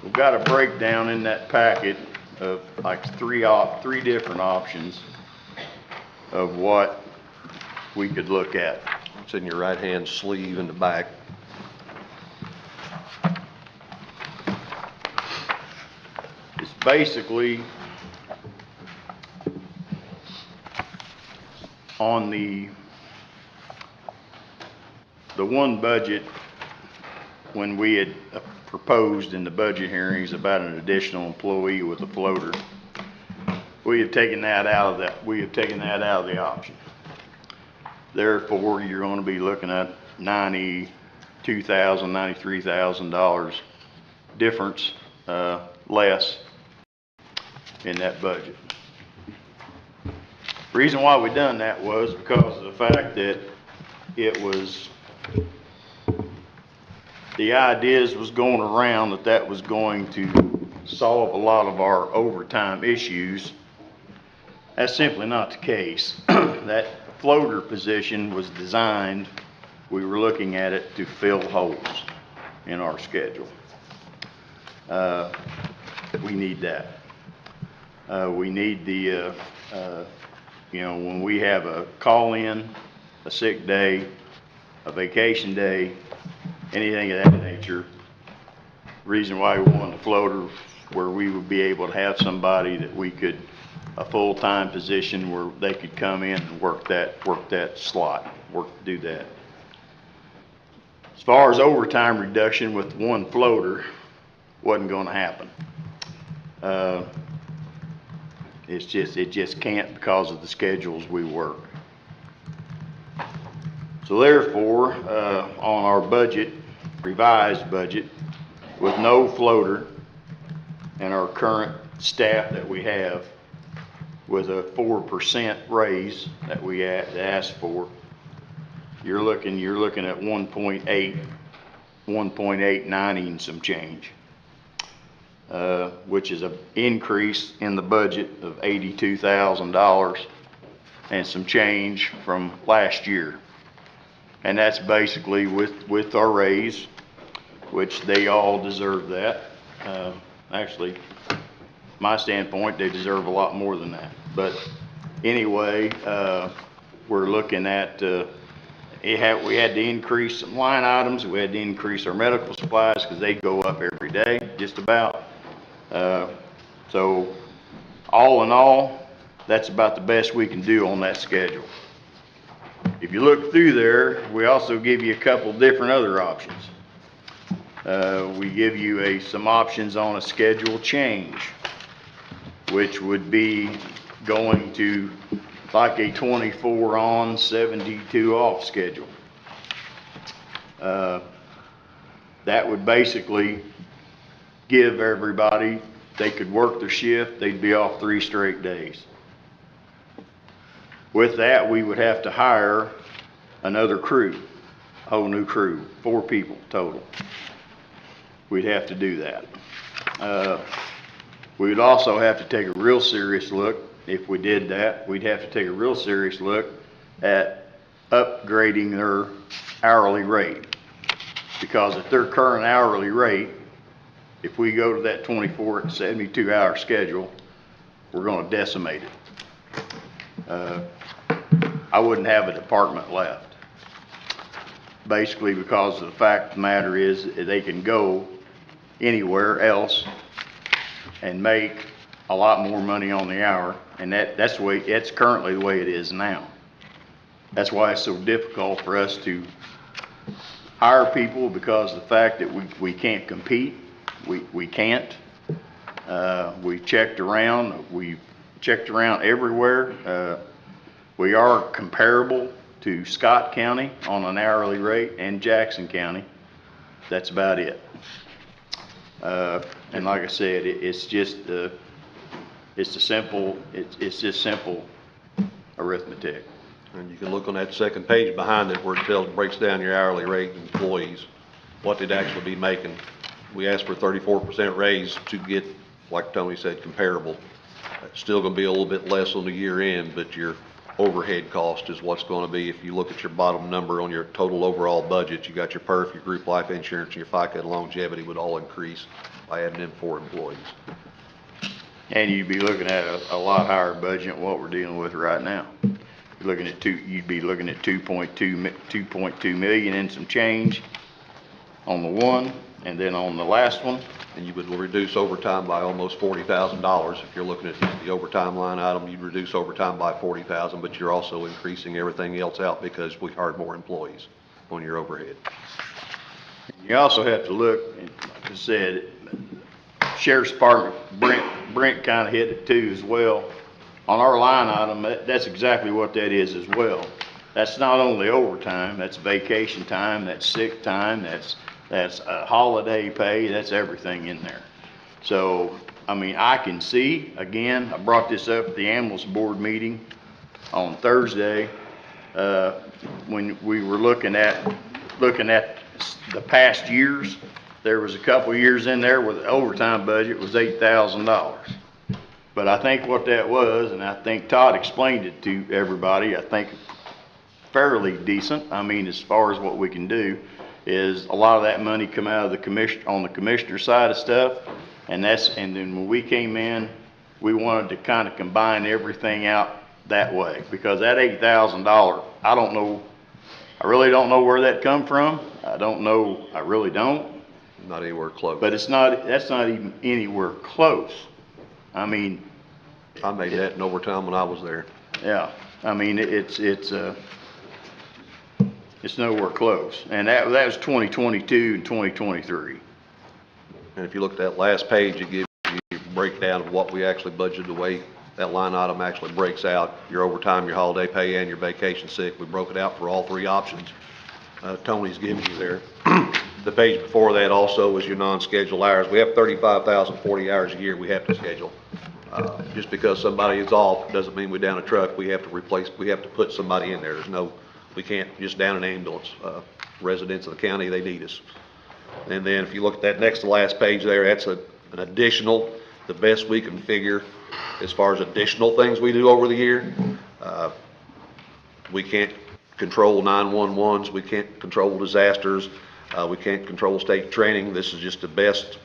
Speaker 12: We've got a breakdown in that packet of like three different options of what we could look at.
Speaker 13: It's in your right-hand sleeve in the back.
Speaker 12: It's basically on the one budget when we had proposed in the budget hearings about an additional employee with a floater, we have taken that out of the option. Therefore, you're going to be looking at $92,000, $93,000 difference, less in that budget. Reason why we done that was because of the fact that the ideas was going around that was going to solve a lot of our overtime issues. That's simply not the case. That floater position was designed, we were looking at it to fill holes in our schedule. We need that. We need the, when we have a call-in, a sick day, a vacation day, anything of that nature. Reason why we wanted the floater, where we would be able to have somebody that we could, a full-time position where they could come in and work that slot, do that. As far as overtime reduction with one floater, wasn't going to happen. It just can't because of the schedules we work. So therefore, on our budget, revised budget, with no floater and our current staff that we have, with a 4% raise that we asked for, you're looking at 1.89 and some change, which is an increase in the budget of $82,000 and some change from last year. And that's basically with our raise, which they all deserve that. Actually, my standpoint, they deserve a lot more than that. But anyway, we're looking at, we had to increase some line items. We had to increase our medical supplies because they go up every day, just about. So all in all, that's about the best we can do on that schedule. If you look through there, we also give you a couple different other options. We give you some options on a schedule change, which would be going to like a 24 on, 72 off schedule. That would basically give everybody, they could work their shift, they'd be off 3 straight days. With that, we would have to hire another crew, a whole new crew, 4 people total. We'd have to do that. We would also have to take a real serious look. If we did that, we'd have to take a real serious look at upgrading their hourly rate. Because at their current hourly rate, if we go to that 24 to 72 hour schedule, we're going to decimate it. I wouldn't have a department left. Basically because of the fact of the matter is they can go anywhere else and make a lot more money on the hour, and that's currently the way it is now. That's why it's so difficult for us to hire people, because of the fact that we can't compete. We can't. We've checked around everywhere. We are comparable to Scott County on an hourly rate and Jackson County. That's about it. And like I said, it's just simple arithmetic.
Speaker 13: And you can look on that second page behind it where it breaks down your hourly rate and employees, what they'd actually be making. We asked for a 34% raise to get, like Tony said, comparable. It's still going to be a little bit less on the year end, but your overhead cost is what's going to be. If you look at your bottom number on your total overall budget, you got your PERF, your group life insurance, and your FICA and longevity would all increase by adding in 4 employees.
Speaker 12: And you'd be looking at a lot higher budget than what we're dealing with right now. You'd be looking at 2.2 million and some change on the one, and then on the last one.
Speaker 13: And you would reduce overtime by almost $40,000. If you're looking at just the overtime line item, you'd reduce overtime by $40,000, but you're also increasing everything else out because we hired more employees on your overhead.
Speaker 12: You also have to look, like I said, Sheriff's Department, Brent kind of hit it too as well. On our line item, that's exactly what that is as well. That's not only overtime, that's vacation time, that's sick time, that's holiday pay, that's everything in there. So, I mean, I can see, again, I brought this up at the ambulance board meeting on Thursday, when we were looking at the past years. There was a couple years in there where the overtime budget was $8,000. But I think what that was, and I think Todd explained it to everybody, I think fairly decent. I mean, as far as what we can do, is a lot of that money come out of the commission, on the commissioner side of stuff. And then when we came in, we wanted to kind of combine everything out that way. Because that $8,000, I don't know, I really don't know where that come from. I don't know, I really don't.
Speaker 13: Not anywhere close.
Speaker 12: But it's not, that's not even anywhere close. I mean.
Speaker 13: I made that in overtime when I was there.
Speaker 12: Yeah, I mean, it's nowhere close. And that was 2022 and 2023.
Speaker 13: And if you look at that last page, it gives you a breakdown of what we actually budgeted, the way that line item actually breaks out, your overtime, your holiday pay, and your vacation sick. We broke it out for all three options Tony's giving you there. The page before that also was your non-scheduled hours. We have 35,040 hours a year we have to schedule. Just because somebody is off doesn't mean we're down a truck. We have to put somebody in there. We can't just down an ambulance. Residents of the county, they need us. And then if you look at that next to last page there, that's an additional, the best we can figure as far as additional things we do over the year. We can't control 911s, we can't control disasters, we can't control state training. This is just the best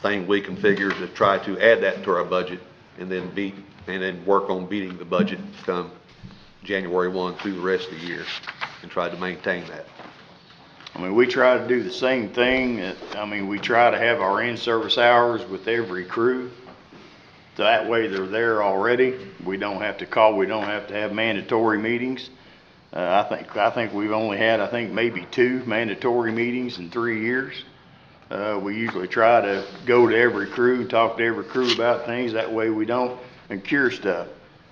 Speaker 13: thing we can figure to try to add that to our budget and then work on beating the budget come January 1 through the rest of the year and try to maintain that.
Speaker 12: I mean, we try to do the same thing. I mean, we try to have our in-service hours with every crew. So that way they're there already. We don't have to call, we don't have to have mandatory meetings. I think we've only had, maybe 2 mandatory meetings in 3 years. We usually try to go to every crew, talk to every crew about things. That way we don't incur stuff.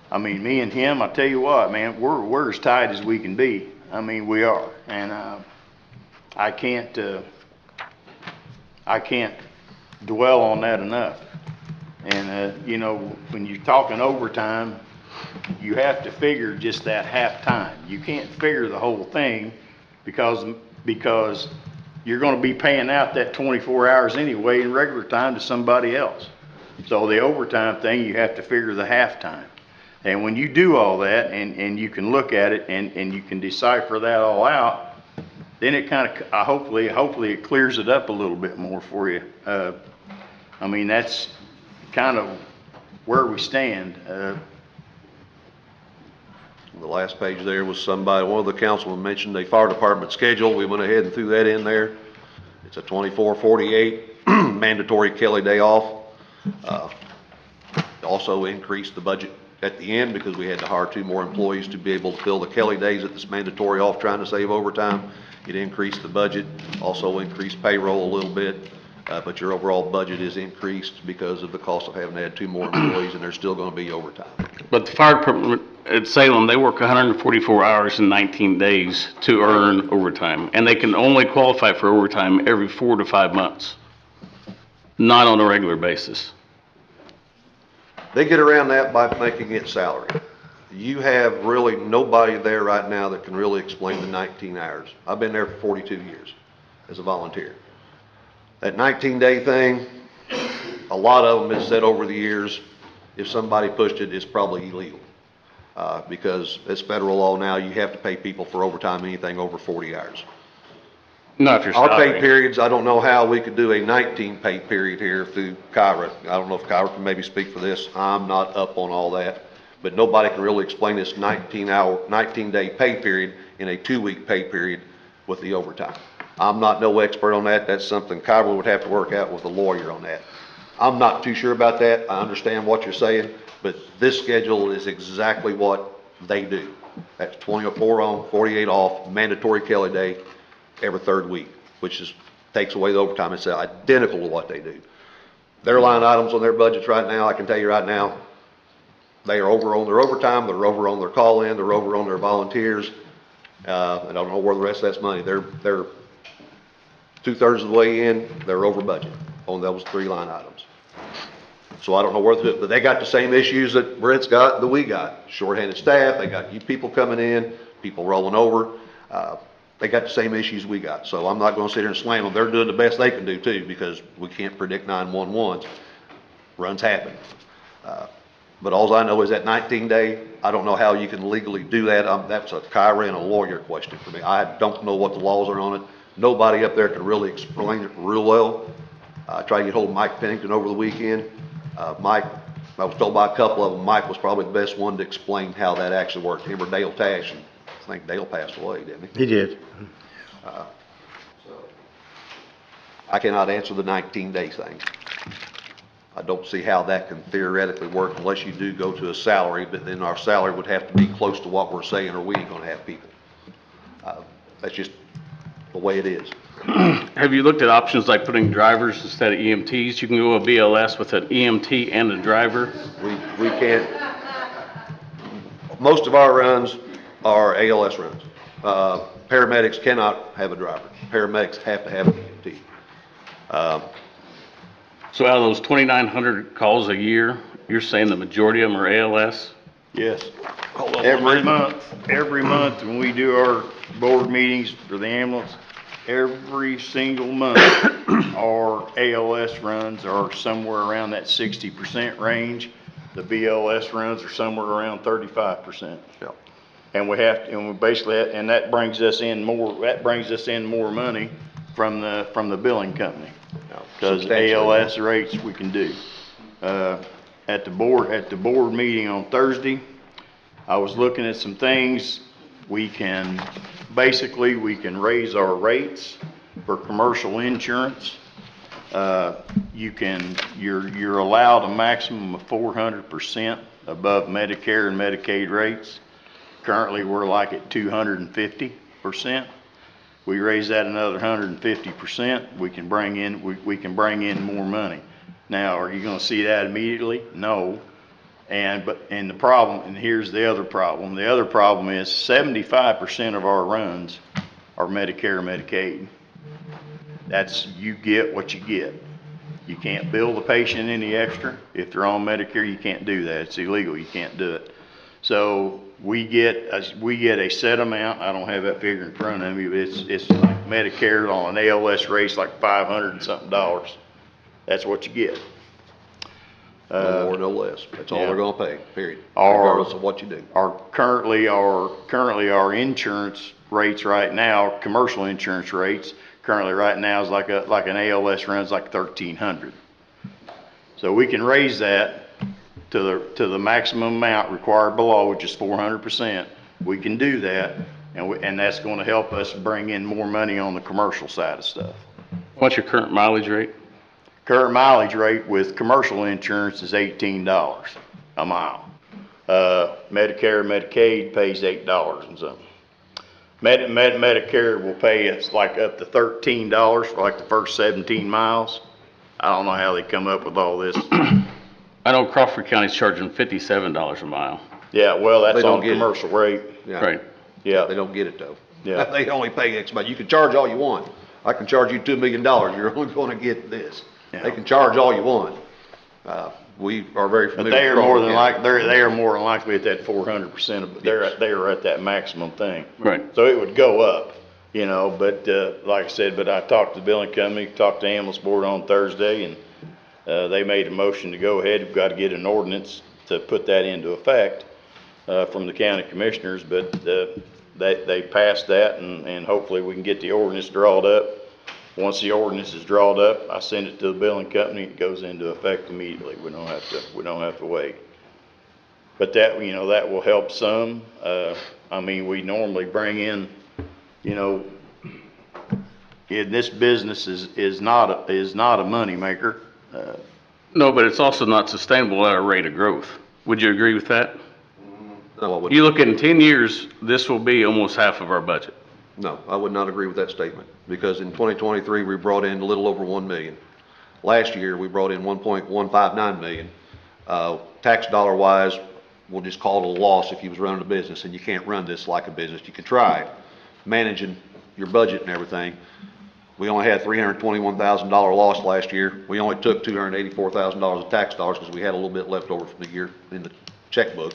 Speaker 12: I mean, me and him, I tell you what, man, we're as tight as we can be. I mean, we are. And I can't dwell on that enough. And, you know, when you're talking overtime, you have to figure just that half time. You can't figure the whole thing because you're going to be paying out that 24 hours anyway in regular time to somebody else. So the overtime thing, you have to figure the half time. And when you do all that and you can look at it and you can decipher that all out, then it kind of, hopefully it clears it up a little bit more for you. I mean, that's kind of where we stand.
Speaker 13: The last page there was one of the councilmen mentioned a fire department schedule. We went ahead and threw that in there. It's a 24/48 mandatory Kelly day off. Also increased the budget at the end because we had to hire 2 more employees to be able to fill the Kelly days at this mandatory off, trying to save overtime. It increased the budget, also increased payroll a little bit, but your overall budget is increased because of the cost of having to add 2 more employees, and there's still going to be overtime.
Speaker 11: But the fire department at Salem, they work 144 hours in 19 days to earn overtime, and they can only qualify for overtime every 4 to 5 months, not on a regular basis.
Speaker 13: They get around that by making it salary. You have really nobody there right now that can really explain the 19 hours. I've been there for 42 years as a volunteer. That 19-day thing, a lot of them has said over the years, if somebody pushed it, it's probably illegal. Because it's federal law now, you have to pay people for overtime, anything over 40 hours.
Speaker 11: Not if you're
Speaker 13: Our
Speaker 11: salary.
Speaker 13: pay periods, I don't know how we could do a 19 pay period here through Kyra. I don't know if Kyra can maybe speak for this. I'm not up on all that. But nobody can really explain this 19-day pay period in a 2-week pay period with the overtime. I'm not no expert on that. That's something Kyra would have to work out with a lawyer on that. I'm not too sure about that. I understand what you're saying, but this schedule is exactly what they do. That's 24 on, 48 off, mandatory Kelly day every 3rd week, which is takes away the overtime. It's identical to what they do. Their line items on their budgets right now, I can tell you right now, they are over on their overtime, they're over on their call-in, they're over on their volunteers. I don't know where the rest of that's money. They're 2/3 of the way in, they're over budget on those 3 line items. So I don't know where to, but they got the same issues that Brent's got, that we got. Shorthanded staff, they got you people coming in, people rolling over. They got the same issues we got. So I'm not gonna sit here and slam them. They're doing the best they can do too, because we can't predict 911s. Runs happen. But all I know is that 19-day, I don't know how you can legally do that. That's a Kyra and a lawyer question for me. I don't know what the laws are on it. Nobody up there can really explain it real well. I tried to get hold of Mike Pennington over the weekend. Mike, I was told by a couple of them, Mike was probably the best one to explain how that actually worked. Him or Dale Tash, and I think Dale passed away, didn't he?
Speaker 10: He did.
Speaker 13: So I cannot answer the 19-day thing. I don't see how that can theoretically work unless you do go to a salary, but then our salary would have to be close to what we're saying, or we ain't gonna have people. That's just the way it is.
Speaker 11: Have you looked at options like putting drivers instead of EMTs? You can go a BLS with an EMT and a driver.
Speaker 13: We can't, most of our runs are ALS runs. Paramedics cannot have a driver. Paramedics have to have an EMT.
Speaker 11: So out of those 2,900 calls a year, you're saying the majority of them are ALS?
Speaker 12: Yes. Every month when we do our board meetings for the ambulance, every single month, our ALS runs are somewhere around that 60% range. The BLS runs are somewhere around 35%.
Speaker 13: Yeah.
Speaker 12: And we have to, and we basically, and that brings us in more money from the billing company. Because ALS rates we can do. At the board meeting on Thursday, I was looking at some things. We can raise our rates for commercial insurance. You're allowed a maximum of 400% above Medicare and Medicaid rates. Currently, we're like at 250%. We raise that another 150%, we can bring in more money. Now, are you gonna see that immediately? No. And the problem, and here's the other problem. The other problem is 75% of our runs are Medicare and Medicaid. That's, you get what you get. You can't bill the patient any extra. If they're on Medicare, you can't do that. It's illegal, you can't do it. So we get a set amount. I don't have that figure in front of me, but it's like Medicare on an ALS race like $500 and something. That's what you get.
Speaker 13: No more, no less. That's all they're gonna pay, period.
Speaker 12: Our-
Speaker 13: Regardless of what you do.
Speaker 12: Currently our insurance rates right now, commercial insurance rates, currently right now is like an ALS runs like $1,300. So we can raise that to the maximum amount required by law, which is 400%. We can do that, and that's gonna help us bring in more money on the commercial side of stuff.
Speaker 11: What's your current mileage rate?
Speaker 12: Current mileage rate with commercial insurance is $18 a mile. Medicare, Medicaid pays $8 and something. Medicare will pay us like up to $13 for like the first 17 miles. I don't know how they come up with all this.
Speaker 11: I know Crawford County's charging $57 a mile.
Speaker 12: Yeah, well,
Speaker 13: They
Speaker 12: that's
Speaker 13: don't
Speaker 12: on
Speaker 13: get it.
Speaker 12: commercial rate.
Speaker 13: Yeah.
Speaker 11: Right.
Speaker 12: Yeah.
Speaker 13: They don't get it though.
Speaker 12: Yeah.
Speaker 13: They only pay X amount. You can charge all you want. I can charge you $2 million. You're only gonna get this.
Speaker 12: Yeah.
Speaker 13: They can charge all you want. We are very
Speaker 12: But
Speaker 13: familiar.
Speaker 12: they are
Speaker 13: with
Speaker 12: more
Speaker 13: Crawford
Speaker 12: than
Speaker 13: County.
Speaker 12: they are more than likely at that 400%. They are at that maximum thing.
Speaker 11: Right.
Speaker 12: So it would go up, you know, but, like I said, but I talked to the billing company, talked to the ambulance board on Thursday, and, they made a motion to go ahead. We've got to get an ordinance to put that into effect, from the county commissioners, but, they passed that, and hopefully we can get the ordinance drawn up. Once the ordinance is drawn up, I send it to the billing company, it goes into effect immediately. We don't have to wait. But that, you know, that will help some. I mean, we normally bring in, you know, in this business is not a moneymaker.
Speaker 11: No, but it's also not sustainable at our rate of growth. Would you agree with that?
Speaker 13: No, I wouldn't.
Speaker 11: You look at in 10 years, this will be almost half of our budget.
Speaker 13: No, I would not agree with that statement, because in 2023, we brought in a little over 1 million. Last year, we brought in 1.159 million. Tax dollar wise, we'll just call it a loss if you was running a business, and you can't run this like a business. You can try managing your budget and everything. We only had $321,000 loss last year. We only took $284,000 of tax dollars because we had a little bit left over from the year in the checkbook.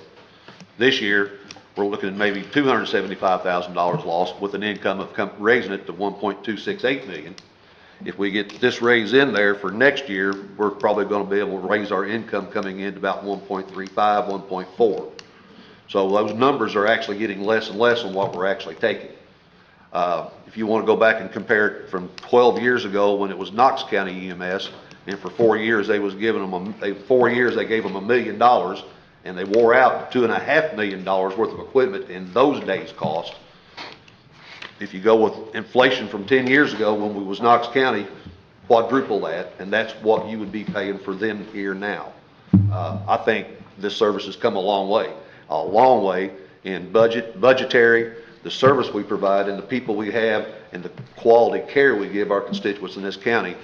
Speaker 13: This year, we're looking at maybe $275,000 loss with an income of raising it to 1.268 million. If we get this raise in there for next year, we're probably going to be able to raise our income coming in to about 1.35, 1.4. So those numbers are actually getting less and less on what we're actually taking. If you want to go back and compare it from 12 years ago when it was Knox County EMS, and for 4 years they was giving them, 4 years they gave them $1 million, and they wore out $2.5 million worth of equipment in those days' cost. If you go with inflation from 10 years ago when we was Knox County, quadruple that, and that's what you would be paying for them here now. I think this service has come a long way in budgetary, the service we provide, and the people we have, and the quality care we give our constituents in this county.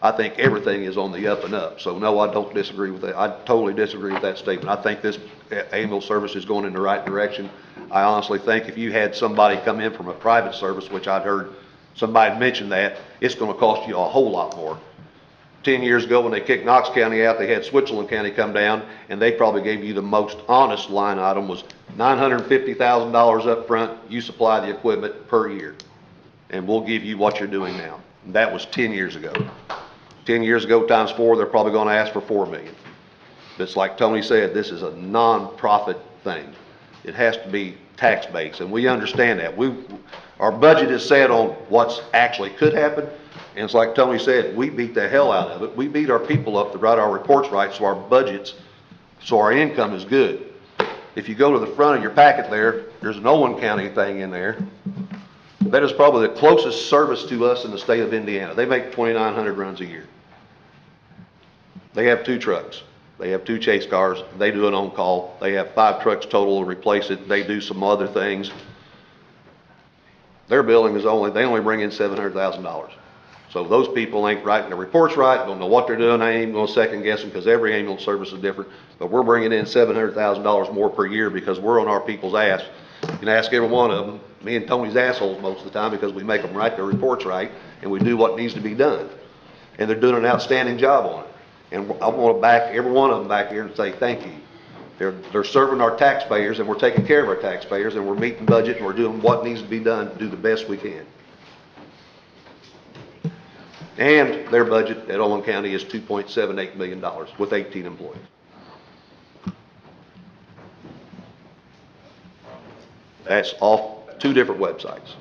Speaker 13: I think everything is on the up and up. So no, I don't disagree with that. I totally disagree with that statement. I think this ambulance service is going in the right direction. I honestly think if you had somebody come in from a private service, which I'd heard somebody mention that, it's going to cost you a whole lot more. 10 years ago when they kicked Knox County out, they had Switzerland County come down, and they probably gave you the most honest line item was $950,000 up front, you supply the equipment per year, and we'll give you what you're doing now. And that was 10 years ago. 10 years ago times 4, they're probably going to ask for $4 million. But it's like Tony said, this is a non-profit thing. It has to be tax-based, and we understand that. Our budget is set on what's actually could happen. And it's like Tony said, we beat the hell out of it. We beat our people up to write our reports right so our budgets, so our income is good. If you go to the front of your packet there's an Owen County thing in there. That is probably the closest service to us in the state of Indiana. They make 2,900 runs a year. They have 2 trucks. They have 2 chase cars. They do an on-call. They have 5 trucks total to replace it. They do some other things. Their billing is they only bring in $700,000. So those people ain't writing the reports right, don't know what they're doing. I ain't even gonna second guess them because every ambulance service is different. But we're bringing in $700,000 more per year because we're on our people's ass. You can ask every one of them. Me and Tony's assholes most of the time because we make them write their reports right and we do what needs to be done. And they're doing an outstanding job on it. And I want to back every one of them back here and say thank you. They're serving our taxpayers, and we're taking care of our taxpayers, and we're meeting budget, and we're doing what needs to be done to do the best we can. And their budget at Owen County is $2.78 million with 18 employees. That's off 2 different websites.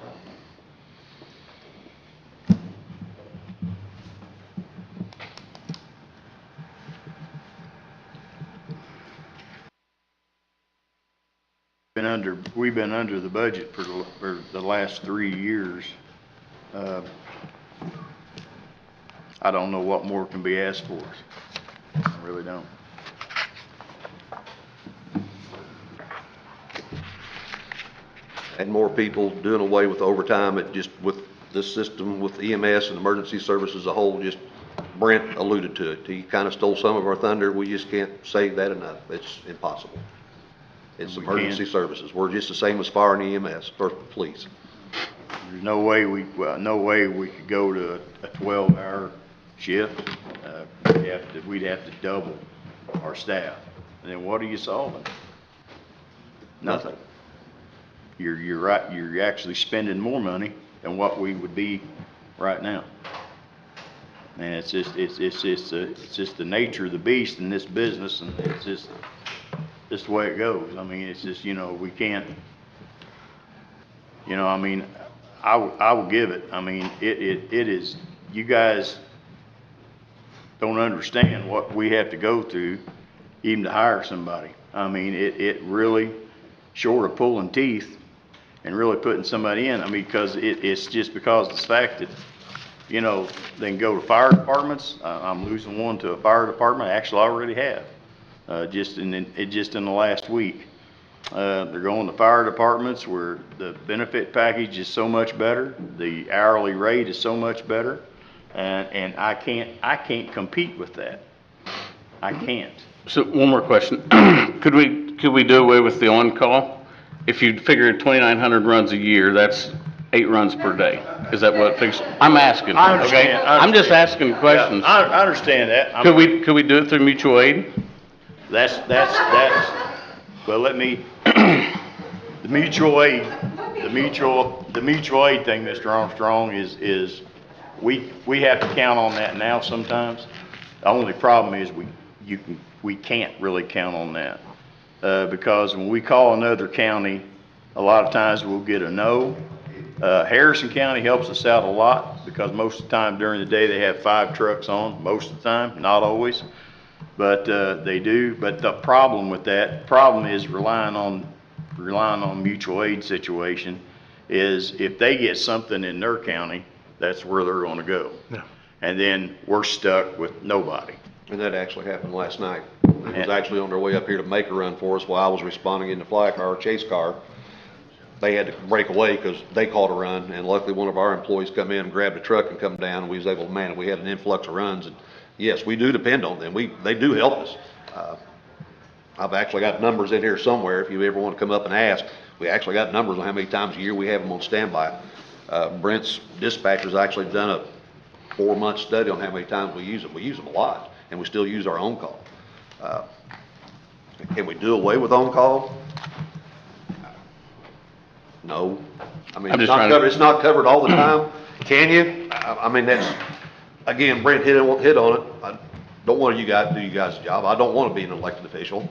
Speaker 12: We've been under the budget for the last 3 years. I don't know what more can be asked for us. I really don't.
Speaker 13: And more people doing away with overtime, with this system, with EMS and emergency services as a whole, just Brent alluded to it. He kind of stole some of our thunder. We just can't say that enough. It's impossible. It's emergency services. We're just the same as fire and EMS, or police.
Speaker 12: There's no way we could go to a 12-hour shift. We'd have to double our staff. And then what are you solving? Nothing. You're right. You're actually spending more money than what we would be right now. And it's just the nature of the beast in this business, and it's just the way it goes. I mean, it's just, we can't, I mean, I will give it. I mean, it is, you guys don't understand what we have to go through even to hire somebody. I mean, it really, short of pulling teeth and really putting somebody in, I mean, because it's just because of the fact that, they can go to fire departments. I'm losing one to a fire department. I actually already have. Just in the last week. They're going to fire departments where the benefit package is so much better, the hourly rate is so much better, and I can't compete with that. I can't.
Speaker 11: So one more question. Could we do away with the on-call? If you figure 2,900 runs a year, that's 8 runs per day. Is that what fix? I'm asking.
Speaker 12: I understand.
Speaker 11: Okay? I'm just asking questions.
Speaker 12: I understand that.
Speaker 11: Could we do it through mutual aid?
Speaker 12: That's, well, let me, the mutual aid thing, Mr. Armstrong, is we have to count on that now sometimes. The only problem is we can't really count on that. Because when we call another county, a lot of times we'll get a no. Harrison County helps us out a lot because most of the time during the day they have 5 trucks on, most of the time, not always. But they do. But the problem with that, is relying on mutual aid situation, is if they get something in their county, that's where they're going to go.
Speaker 4: Yeah.
Speaker 12: And then we're stuck with nobody.
Speaker 13: And that actually happened last night. It was actually on their way up here to make a run for us while I was responding in the fly car, chase car. They had to break away because they caught a run, and luckily one of our employees come in, grabbed a truck and come down, and we was able to man it. We had an influx of runs, and yes, we do depend on them. They do help us. I've actually got numbers in here somewhere if you ever want to come up and ask. We actually got numbers on how many times a year we have them on standby. Brent's dispatcher's actually done a 4-month study on how many times we use them. We use them a lot, and we still use our on-call. Can we do away with on-call? No. I mean, it's not covered all the time. Can you? I mean, that's, again, Brent hit on it. I don't want you guys to do you guys' job. I don't want to be an elected official.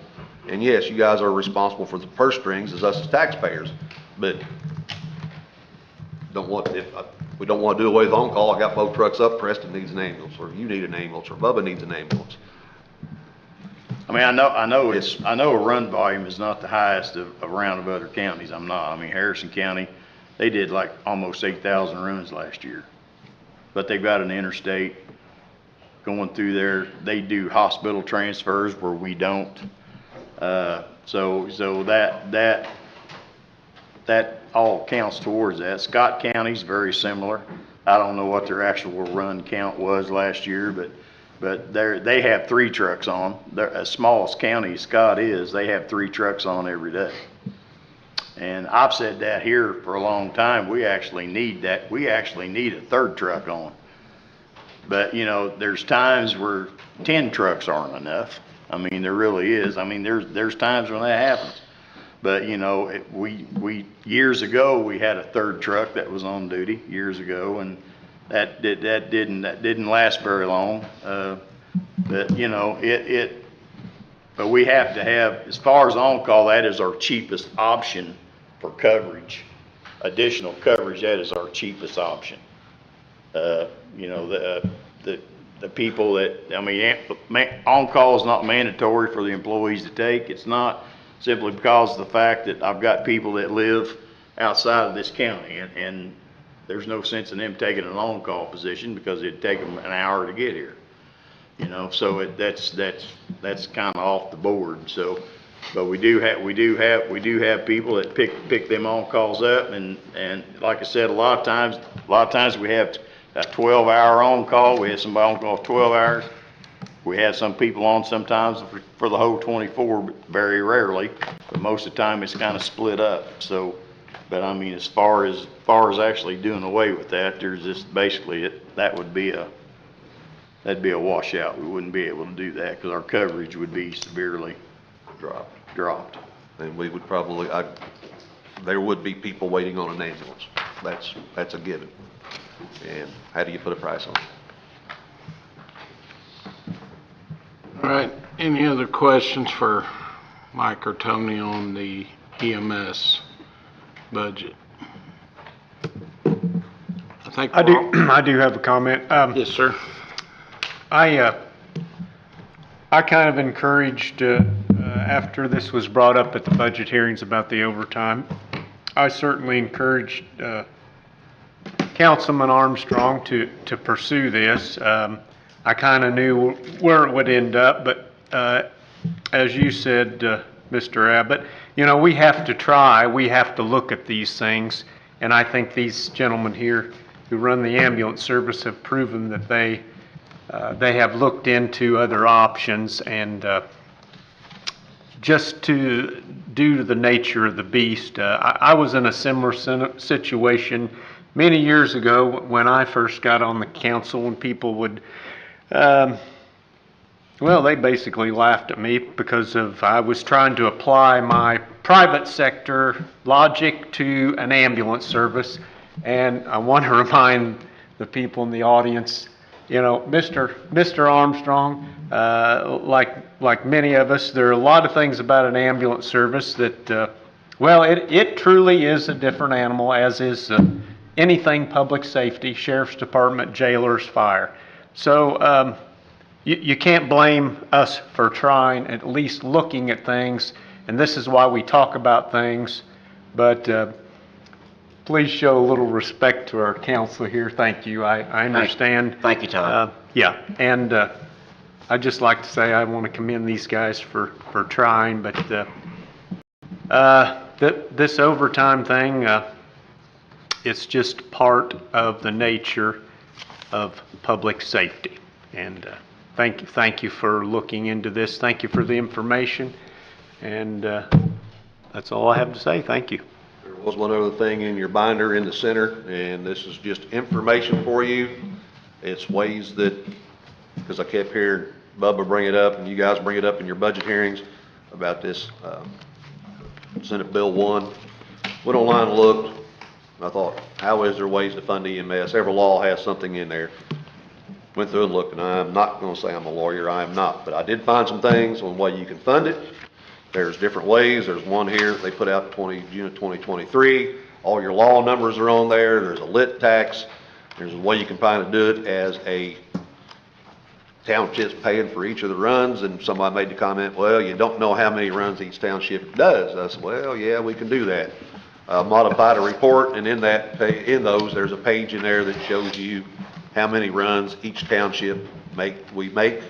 Speaker 13: And yes, you guys are responsible for the purse strings as us as taxpayers, but if we don't want to do away with on-call, I got both trucks up, Preston needs an ambulance, or you need an ambulance, or Bubba needs an ambulance.
Speaker 12: I mean, I know a run volume is not the highest around of other counties. I mean, Harrison County, they did like almost 8,000 runs last year. But they've got an interstate going through there. They do hospital transfers where we don't. So that all counts towards that. Scott County's very similar. I don't know what their actual run count was last year, but they have 3 trucks on. They're, as small as county Scott is, they have 3 trucks on every day. And I've said that here for a long time. We actually need that. We actually need a 3rd truck on. But, you know, there's times where 10 trucks aren't enough. I mean, there really is. I mean, there's times when that happens. But, you know, we years ago, we had a 3rd truck that was on duty years ago, and that didn't last very long. But, you know, but we have to have, as far as on-call, that is our cheapest option for coverage. Additional coverage, that is our cheapest option. You know, the people that, I mean, on-call is not mandatory for the employees to take. It's not, simply because of the fact that I've got people that live outside of this county, and there's no sense in them taking an on-call position because it'd take them an hour to get here. You know, so that's kind of off the board. So, but we do have people that pick them on-calls up, and like I said, a lot of times we have a 12-hour on-call. We have somebody on-call 12 hours. We have some people on sometimes for the whole 24, but very rarely. But most of the time it's kind of split up. So, but I mean, as far as actually doing away with that, there's just basically that'd be a washout. We wouldn't be able to do that because our coverage would be severely dropped.
Speaker 13: And we would probably, there would be people waiting on an ambulance. That's a given. And how do you put a price on it?
Speaker 4: All right, any other questions for Mike or Tony on the EMS budget?
Speaker 5: I do have a comment.
Speaker 4: Yes, sir.
Speaker 5: I kind of encouraged, after this was brought up at the budget hearings about the overtime, I certainly encouraged Councilman Armstrong to pursue this. I kind of knew where it would end up, but as you said, Mr. Abbott, you know, we have to try, we have to look at these things, and I think these gentlemen here who run the ambulance service have proven that they have looked into other options, and just due to the nature of the beast, I was in a similar situation many years ago when I first got on the council, and people would, well, they basically laughed at me because I was trying to apply my private sector logic to an ambulance service. And I want to remind the people in the audience, you know, Mr. Armstrong, like many of us, there are a lot of things about an ambulance service that, well, it truly is a different animal, as is anything public safety, sheriff's department, jailers, fire. So you can't blame us for trying, at least looking at things, and this is why we talk about things. But please show a little respect to our council here. Thank you. I understand.
Speaker 6: Thank you, Todd.
Speaker 5: Yeah, and I'd just like to say I want to commend these guys for trying, but this overtime thing, it's just part of the nature of public safety. And thank you for looking into this. Thank you for the information. And that's all I have to say. Thank you.
Speaker 13: There was one other thing in your binder in the center, and this is just information for you. It's ways that, because I kept hearing Bubba bring it up, and you guys bring it up in your budget hearings about this Senate Bill 1. Went online and looked. I thought, how is there ways to fund EMS? Every law has something in there. Went through and looked, and I'm not going to say I'm a lawyer. I am not. But I did find some things on the way you can fund it. There's different ways. There's one here they put out June of 2023. All your law numbers are on there. There's a lit tax. There's a way you can find to do it as a township's paying for each of the runs. And somebody made the comment, well, you don't know how many runs each township does. I said, well, yeah, we can do that. Modified a report, and in those, there's a page in there that shows you how many runs each township we make.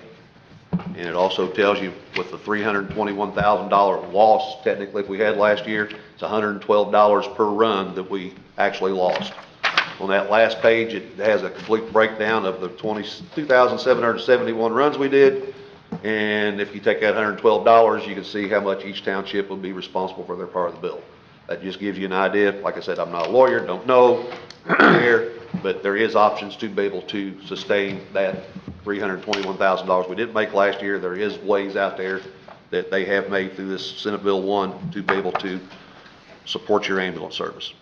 Speaker 13: And it also tells you with the $321,000 loss, technically, if we had last year, it's $112 per run that we actually lost. On that last page, it has a complete breakdown of the 2,771 runs we did. And if you take that $112, you can see how much each township would be responsible for their part of the bill. That just gives you an idea. Like I said, I'm not a lawyer, don't know, but there is options to be able to sustain that $321,000 we didn't make last year. There is ways out there that they have made through this Senate Bill 1 to be able to support your ambulance service.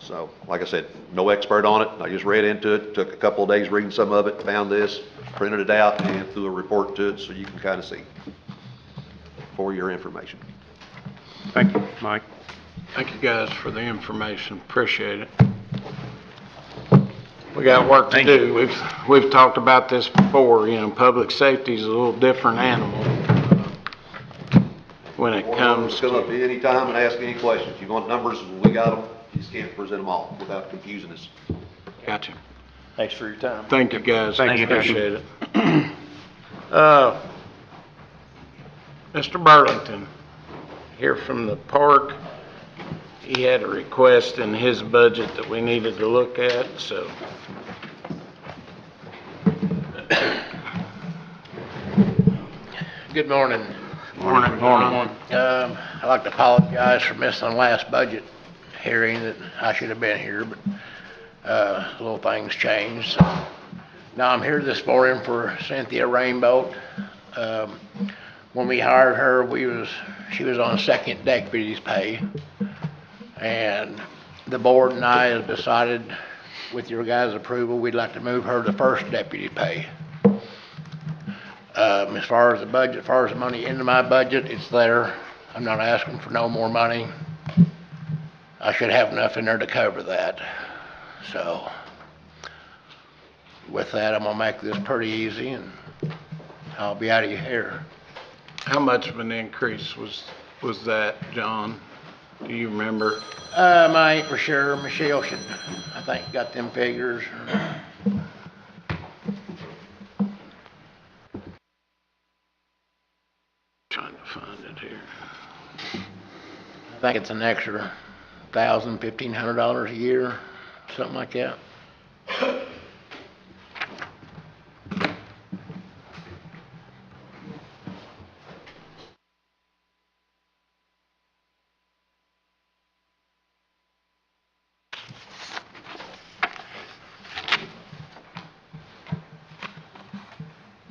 Speaker 13: So, like I said, no expert on it. I just read into it, took a couple of days reading some of it, found this, printed it out, and threw a report to it so you can kind of see for your information.
Speaker 5: Thank you, Mike.
Speaker 4: Thank you guys for the information. Appreciate it. We got work to do. We've talked about this before. You know, public safety is a little different animal when it comes
Speaker 13: Come up
Speaker 4: to.
Speaker 13: any time and ask any questions. If you want numbers, we got them. You just can't present them all without confusing us.
Speaker 4: Gotcha.
Speaker 12: Thanks for your time.
Speaker 4: Thank you, guys.
Speaker 5: Thank you.
Speaker 4: Appreciate it. Mr. Burlington, here from the park. He had a request in his budget that we needed to look at, so.
Speaker 14: Good morning.
Speaker 4: Morning.
Speaker 14: I'd like to apologize for missing the last budget hearing that I should have been here, but little things changed. So now I'm here this morning for Cynthia Rainbow. When we hired her, she was on second deputy's pay. And the board and I have decided, with your guys' approval, we'd like to move her to first deputy pay. As far as the budget, as far as the money into my budget, it's there. I'm not asking for no more money. I should have enough in there to cover that. So with that, I'm gonna make this pretty easy and I'll be out of your hair.
Speaker 4: How much of an increase was that, John? Do you remember?
Speaker 14: I ain't for sure. Michelle should, I think, got them figures.
Speaker 4: Trying to find it here.
Speaker 14: think it's an extra $1,000, $1,500 a year, something like that.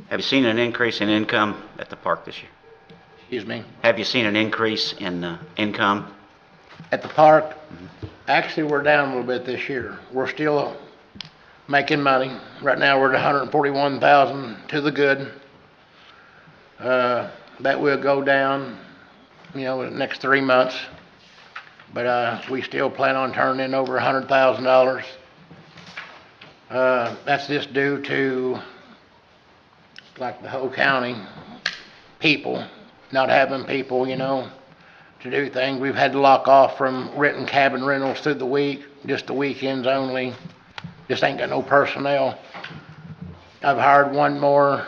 Speaker 6: Have you seen an increase in income at the park this year?
Speaker 14: Excuse me?
Speaker 6: Have you seen an increase in income?
Speaker 14: At the park, actually, we're down a little bit this year. We're still making money. Right now, we're at 141,000 to the good. That will go down, in the next 3 months. But, we still plan on turning in over $100,000. That's just due to, like, the whole county, people, not having people, to do things. We've had to lock off from renting cabin rentals through the week, just the weekends only. Just ain't got no personnel. I've hired one more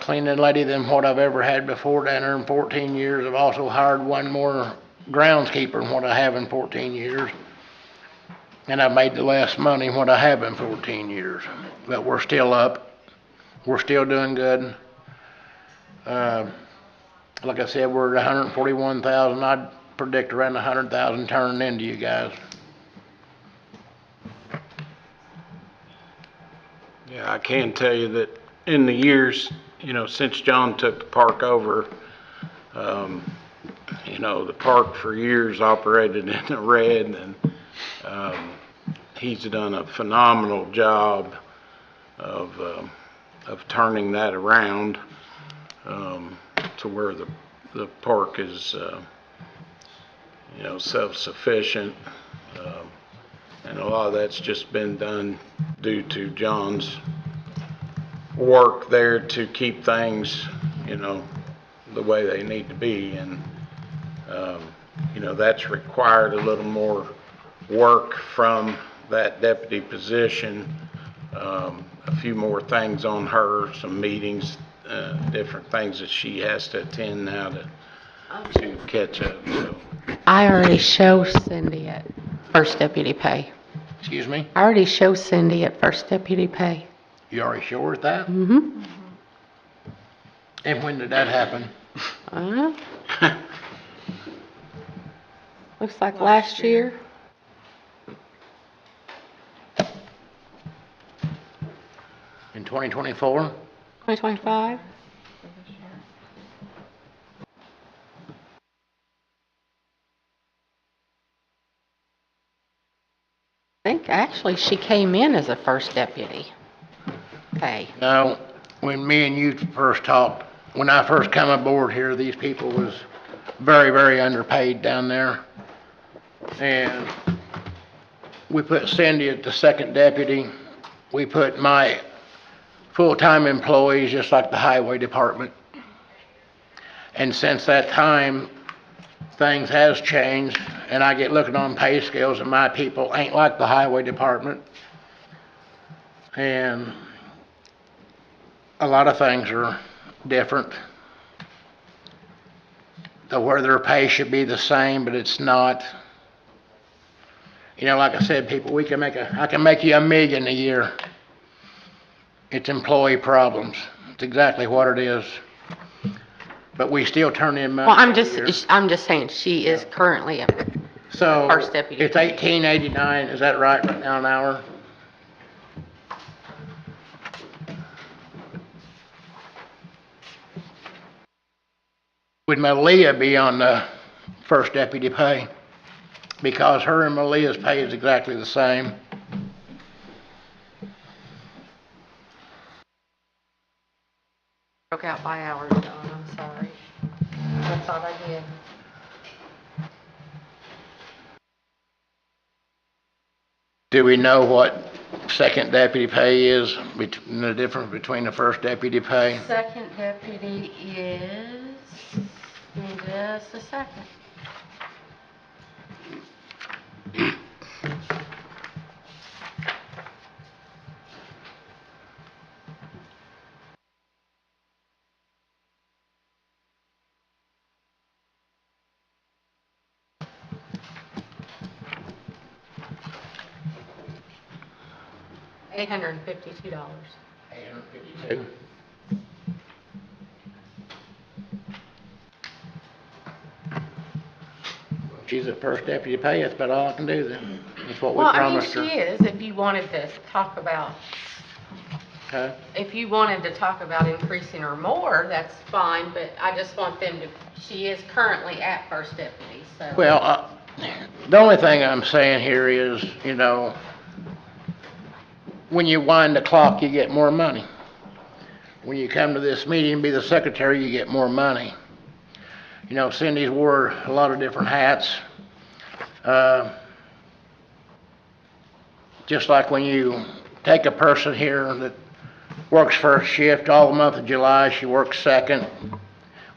Speaker 14: cleaning lady than what I've ever had before down there in 14 years. I've also hired one more groundskeeper than what I have in 14 years. And I've made the less money than what I have in 14 years. But we're still up. We're still doing good. Like I said, we're at 141,000. I'd predict around 100,000 turning into you guys.
Speaker 4: Yeah, I can tell you that in the years, since John took the park over, the park for years operated in the red, and he's done a phenomenal job of turning that around to where the park is, self-sufficient. And a lot of that's just been done due to John's work there to keep things, the way they need to be. And, that's required a little more work from that deputy position. A few more things on her, some meetings, different things that she has to attend now to catch up. So.
Speaker 9: I already show Cindy at first deputy pay.
Speaker 14: Excuse me?
Speaker 9: I already show Cindy at first deputy pay.
Speaker 14: You already show her that?
Speaker 9: Mm-hmm.
Speaker 14: And when did that happen?
Speaker 9: Looks like last year.
Speaker 14: In 2024?
Speaker 9: 2025. I think actually she came in as a first deputy pay.
Speaker 14: No, when me and you first talked, when I first come aboard here, these people was very, very underpaid down there. And we put Cindy at the second deputy. We put my full-time employees just like the highway department. And since that time, things has changed, and I get looking on pay scales and my people ain't like the highway department. And a lot of things are different. Where their pay should be the same, but it's not. Like I said, people, I can make you $1 million a year. It's employee problems. It's exactly what it is. But we still turn in money.
Speaker 9: Well, I'm just saying she is currently a first deputy.
Speaker 14: It's $18.89, is that right now an hour? Would Malia be on the first deputy pay? Because her and Malia's pay is exactly the same.
Speaker 9: Broke out by hours, John, I'm sorry. I thought I did.
Speaker 14: Do we know what second deputy pay is, the difference between the first deputy pay?
Speaker 9: Second deputy is, just a second. $852.
Speaker 14: $852. She's the first deputy pay, that's about all I can do then. That's what we
Speaker 9: Well, I mean,
Speaker 14: promised her.
Speaker 9: she is, if you wanted to talk about,
Speaker 14: Huh?
Speaker 9: if you wanted to talk about increasing her more, that's fine, but I just want them to, she is currently at first deputy, so.
Speaker 14: Well, the only thing I'm saying here is, you know, when you wind the clock, you get more money. When you come to this meeting and be the secretary, you get more money. You know, Cindy's wore a lot of different hats. Just like when you take a person here that works first shift all the month of July, she works second.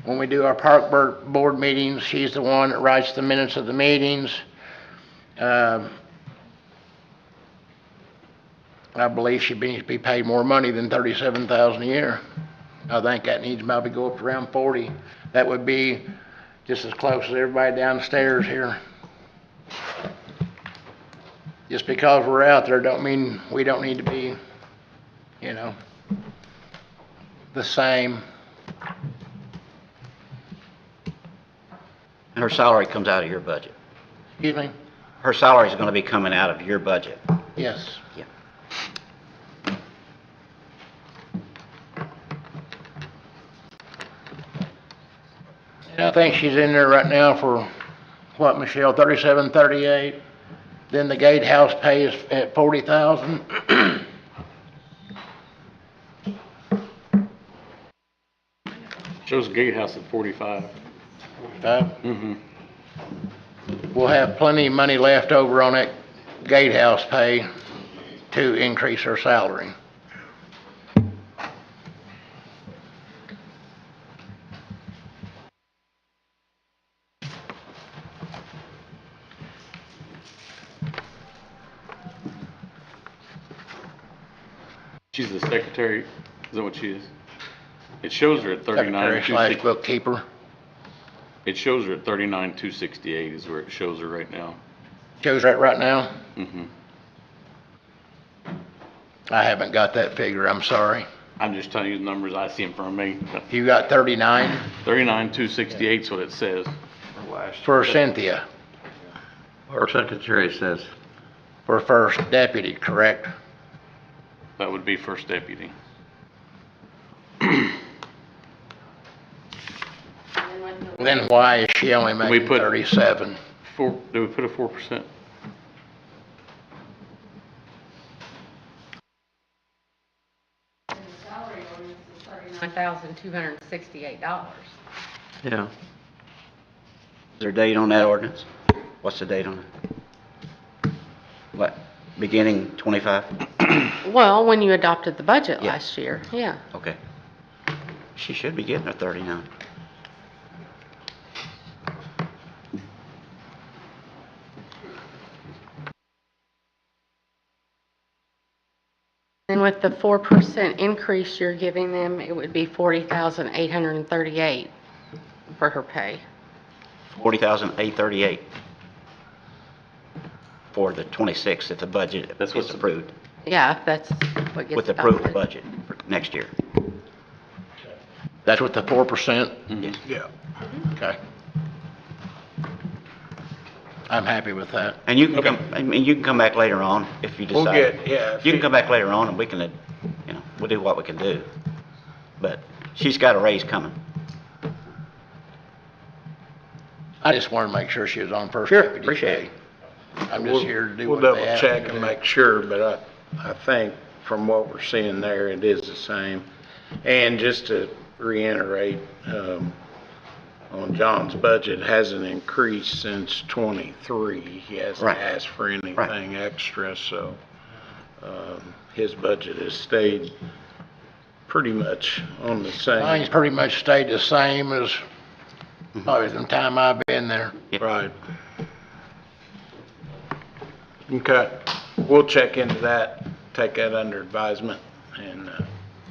Speaker 14: When we do our park board meetings, she's the one that writes the minutes of the meetings. I believe she needs to be paid more money than $37,000 a year. I think that needs to maybe go up to around 40. That would be just as close as everybody downstairs here. Just because we're out there don't mean we don't need to be, you know, the same.
Speaker 6: And her salary comes out of your budget.
Speaker 14: Excuse me?
Speaker 6: Her salary is going to be coming out of your budget.
Speaker 14: Yes.
Speaker 6: Yeah.
Speaker 14: And I think she's in there right now for, what, Michelle, 37, 38? Then the gatehouse pay is at 40,000.
Speaker 11: Shows gatehouse at 45.
Speaker 14: 45?
Speaker 11: Mm-hmm.
Speaker 14: We'll have plenty of money left over on that gatehouse pay to increase her salary.
Speaker 11: She's the secretary, is that what she is? It shows her at 39.
Speaker 14: Secretary / bookkeeper.
Speaker 11: It shows her at 39,268 is where it shows her right now.
Speaker 14: Shows right now?
Speaker 11: Mm-hmm.
Speaker 14: I haven't got that figure, I'm sorry.
Speaker 11: I'm just telling you the numbers I see in front of me.
Speaker 14: You got 39?
Speaker 11: 39,268 is what it says.
Speaker 14: For Cynthia,
Speaker 10: Our secretary says,
Speaker 14: for first deputy, correct?
Speaker 11: That would be first deputy.
Speaker 14: Then why is she only
Speaker 11: We
Speaker 14: making
Speaker 11: put-
Speaker 14: 37?
Speaker 11: Do we put a 4%?
Speaker 9: $9,268.
Speaker 10: yeah.
Speaker 6: Is there a date on that ordinance? What's the date on it? What, beginning 25?
Speaker 9: Well, when you adopted the budget
Speaker 6: Yeah.
Speaker 9: last year, yeah.
Speaker 6: Okay. She should be getting her 39.
Speaker 9: And with the 4% increase you're giving them, it would be $40,838 for her pay.
Speaker 6: 40,838 for the 26th if the budget
Speaker 11: That's
Speaker 6: is
Speaker 11: what's
Speaker 6: approved,
Speaker 9: Yeah, if that's what gets
Speaker 6: with the approved
Speaker 9: adopted.
Speaker 6: budget for next year.
Speaker 14: That's with the 4%?
Speaker 6: Yes.
Speaker 14: Yeah. Okay. I'm happy with that.
Speaker 6: And you can come, I mean, you can come back later on if you decide.
Speaker 14: We'll get, yeah.
Speaker 6: You can come back later on and we can, you know, we'll do what we can do. But she's got a raise coming.
Speaker 14: I just wanted to make sure she was on first
Speaker 6: Sure,
Speaker 14: deputy
Speaker 6: appreciate
Speaker 14: pay.
Speaker 6: it.
Speaker 14: I'm just here to do
Speaker 4: We'll
Speaker 14: what they
Speaker 4: double
Speaker 14: ask
Speaker 4: check
Speaker 14: me to
Speaker 4: and
Speaker 14: do.
Speaker 4: make sure, but I think from what we're seeing there, it is the same. And just to reiterate, on John's budget, hasn't increased since '23. He hasn't
Speaker 6: Right.
Speaker 4: asked for anything extra, so, his budget has stayed pretty much on the same.
Speaker 14: Mine's pretty much stayed the same as probably the time I've been there.
Speaker 4: Right. Okay, we'll check into that, take that under advisement, and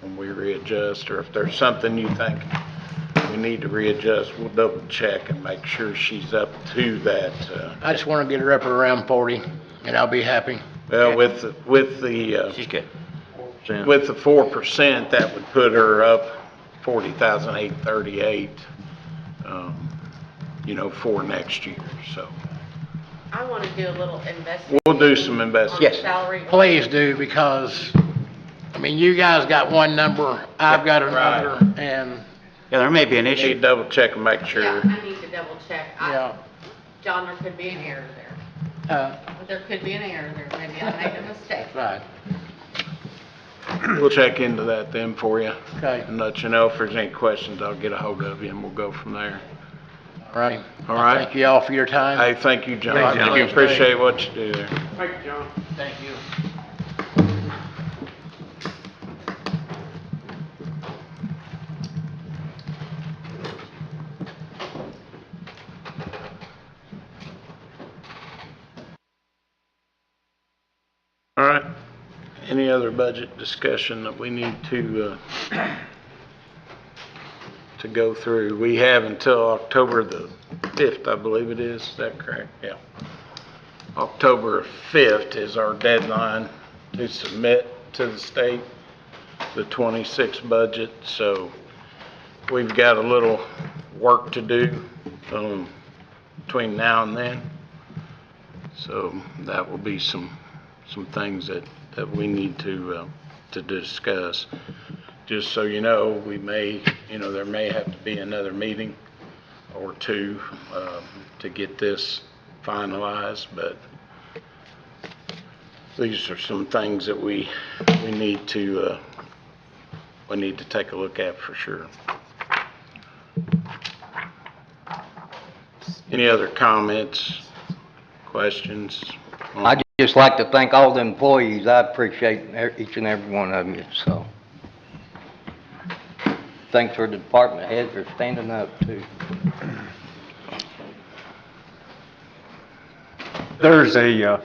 Speaker 4: when we readjust, or if there's something you think we need to readjust, we'll double check and make sure she's up to that.
Speaker 14: I just want to get her up around 40, and I'll be happy.
Speaker 4: Well, with the,
Speaker 6: She's good.
Speaker 4: with the 4%, that would put her up 40,838, for next year, so.
Speaker 9: I want to do a little investigation.
Speaker 4: We'll do some investigation.
Speaker 14: Yes,
Speaker 9: salary.
Speaker 14: please do, because, you guys got one number, I've got another, and,
Speaker 6: Yeah, there may be an
Speaker 4: Need
Speaker 6: issue.
Speaker 4: to double check and make
Speaker 9: Yeah,
Speaker 4: sure.
Speaker 9: I need to double check.
Speaker 14: yeah.
Speaker 9: John, there could be an error there. There could be an error there. Maybe I made a mistake.
Speaker 14: Right,
Speaker 4: We'll check into that then for you.
Speaker 14: okay,
Speaker 4: And let you know if there's any questions, I'll get a hold of you and we'll go from there.
Speaker 14: all right.
Speaker 4: All right.
Speaker 14: Thank you all for your time.
Speaker 4: Hey, thank you, John.
Speaker 14: Thank you.
Speaker 4: We appreciate what you do there.
Speaker 5: Thank you, John.
Speaker 14: Thank you.
Speaker 4: All right. Any other budget discussion that we need to go through? We have until October the 5th, I believe it is. Is that correct? Yeah. October 5th is our deadline to submit to the state the 26 budget. So we've got a little work to do between now and then. So that will be some things that we need to discuss. Just so you know, we may, there may have to be another meeting or two to get this finalized, but these are some things that we need to take a look at for sure. Any other comments, questions?
Speaker 15: I'd just like to thank all the employees. I appreciate each and every one of you, so. Thanks for the department heads for standing up too.
Speaker 5: There's a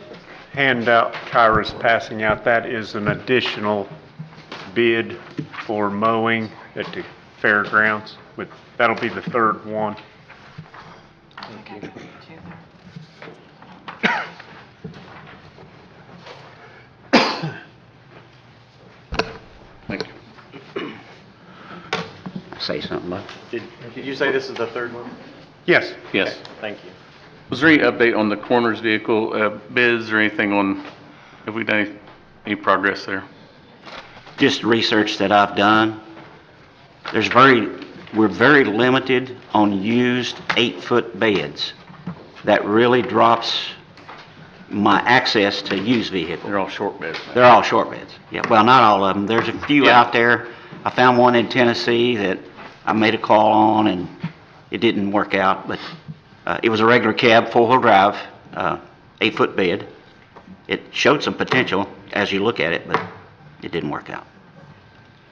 Speaker 5: handout Kyra's passing out. That is an additional bid for mowing at the fairgrounds. That'll be the third one.
Speaker 11: Thank you.
Speaker 6: Say something, bud.
Speaker 7: Did you say this is the third one?
Speaker 5: Yes.
Speaker 11: Yes.
Speaker 7: Thank you.
Speaker 11: Was there any update on the coroner's vehicle bids or anything on, have we done any progress there?
Speaker 6: Just research that I've done. We're very limited on used 8-foot beds. That really drops my access to used vehicles.
Speaker 11: They're all short bids.
Speaker 6: They're all short beds. Yeah, well, not all of them. There's a few
Speaker 11: Yeah.
Speaker 6: out there. I found one in Tennessee that I made a call on and it didn't work out, but it was a regular cab, 4-wheel drive, 8-foot bed. It showed some potential as you look at it, but it didn't work out.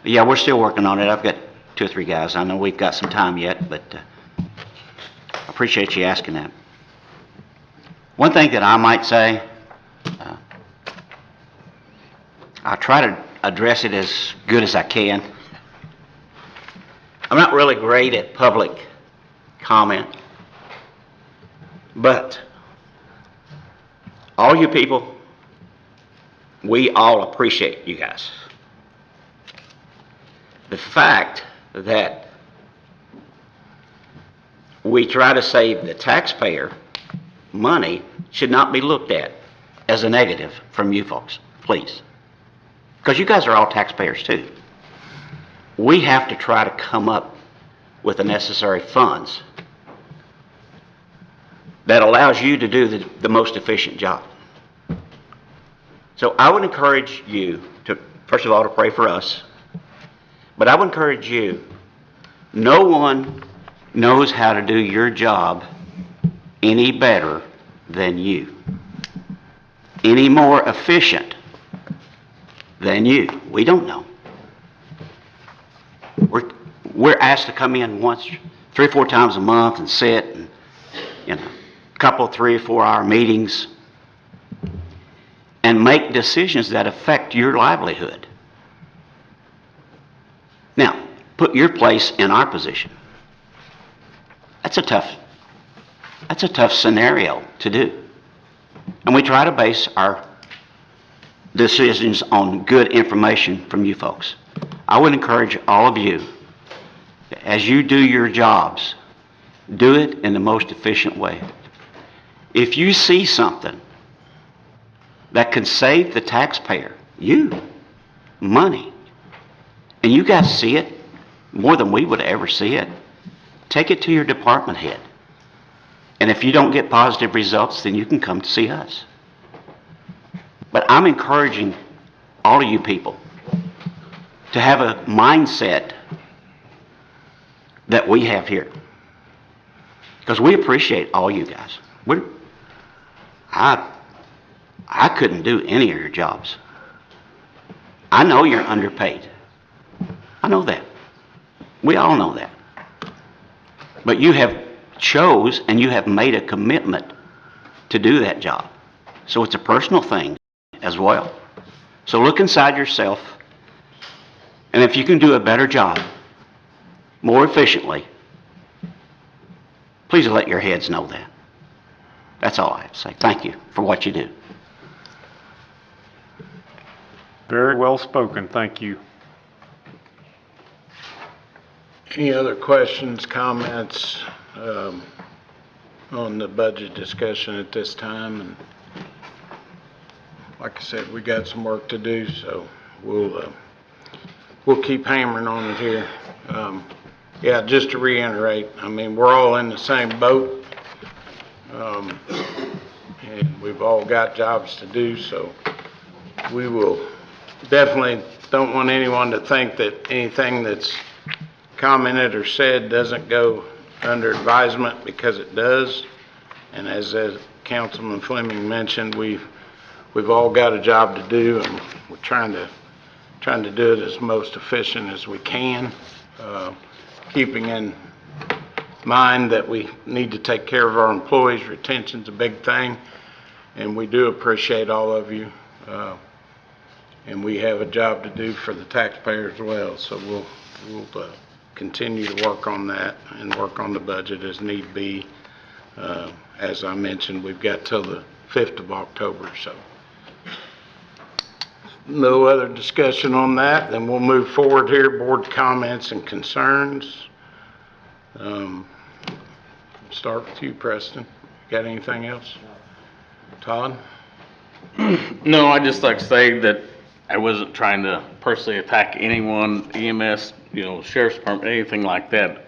Speaker 6: But yeah, we're still working on it. I've got 2 or 3 guys. I know we've got some time yet, but I appreciate you asking that. One thing that I might say, I try to address it as good as I can. I'm not really great at public comment, but all you people, we all appreciate you guys. The fact that we try to save the taxpayer money should not be looked at as a negative from you folks, please. Because you guys are all taxpayers too. We have to try to come up with the necessary funds that allows you to do the most efficient job. So I would encourage you to, first of all, to pray for us, but I would encourage you, no one knows how to do your job any better than you, any more efficient than you. We don't know. We're asked to come in once, 3 or 4 times a month and sit and, a couple 3 or 4 hour meetings and make decisions that affect your livelihood. Now, put your place in our position. That's a tough scenario to do. And we try to base our decisions on good information from you folks. I would encourage all of you, as you do your jobs, do it in the most efficient way. If you see something that can save the taxpayer, money, and you guys see it more than we would ever see it, take it to your department head. And if you don't get positive results, then you can come to see us. But I'm encouraging all of you people to have a mindset that we have here. Because we appreciate all you guys. I couldn't do any of your jobs. I know you're underpaid. I know that. We all know that. But you have chose and you have made a commitment to do that job. So it's a personal thing as well. So look inside yourself, and if you can do a better job, more efficiently, please let your heads know that. That's all I have to say. Thank you for what you do.
Speaker 5: Very well spoken, thank you.
Speaker 4: Any other questions, comments on the budget discussion at this time? And like I said, we got some work to do, so we'll keep hammering on it here. Yeah, just to reiterate, I mean, we're all in the same boat, and we've all got jobs to do, so we will definitely don't want anyone to think that anything that's commented or said doesn't go under advisement, because it does. And as Councilman Fleming mentioned, we've all got a job to do, and we're trying to do it as most efficient as we can, keeping in mind that we need to take care of our employees. Retention's a big thing, and we do appreciate all of you. And we have a job to do for the taxpayer as well, so we'll continue to work on that and work on the budget as need be. As I mentioned, we've got till the 5th of October, so. No other discussion on that, then we'll move forward here. Board comments and concerns. Start with you, Preston. Got anything else? Todd?
Speaker 11: No, I'd just like to say that I wasn't trying to personally attack anyone, EMS, Sheriff's Department, anything like that.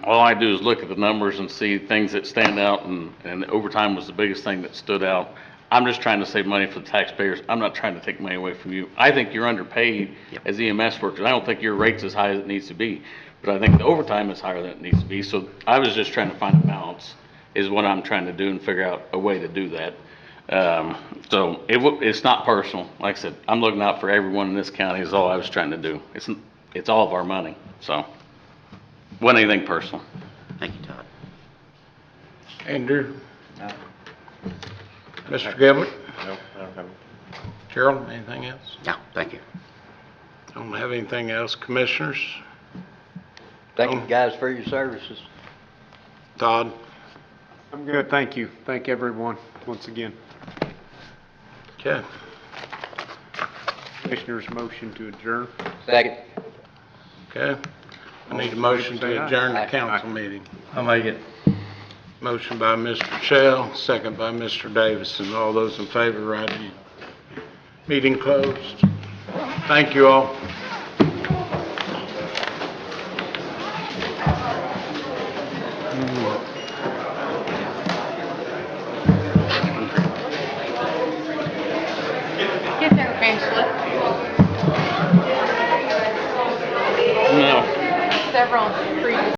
Speaker 11: All I do is look at the numbers and see things that stand out, and overtime was the biggest thing that stood out. I'm just trying to save money for the taxpayers. I'm not trying to take money away from you. I think you're underpaid as EMS workers. I don't think your rate's as high as it needs to be, but I think the overtime is higher than it needs to be. So I was just trying to find a balance is what I'm trying to do, and figure out a way to do that. So it's not personal. Like I said, I'm looking out for everyone in this county is all I was trying to do. It's all of our money, so wasn't anything personal.
Speaker 6: Thank you, Todd.
Speaker 4: Andrew? No. Mr. Gilbert?
Speaker 13: No, I don't have it.
Speaker 4: Gerald, anything else?
Speaker 6: No, thank you.
Speaker 4: Don't have anything else. Commissioners?
Speaker 15: Thank you guys for your services.
Speaker 4: Todd?
Speaker 5: I'm good, thank you. Thank everyone once again.
Speaker 4: Okay.
Speaker 5: Commissioner's motion to adjourn.
Speaker 15: Second.
Speaker 4: Okay. I need a motion to adjourn the council meeting.
Speaker 3: I'll make it.
Speaker 4: Motion by Mr. Shell, second by Mr. Davison. All those in favor, right hand. Meeting closed. Thank you all.
Speaker 9: Get there eventually.
Speaker 11: No.
Speaker 9: Several previous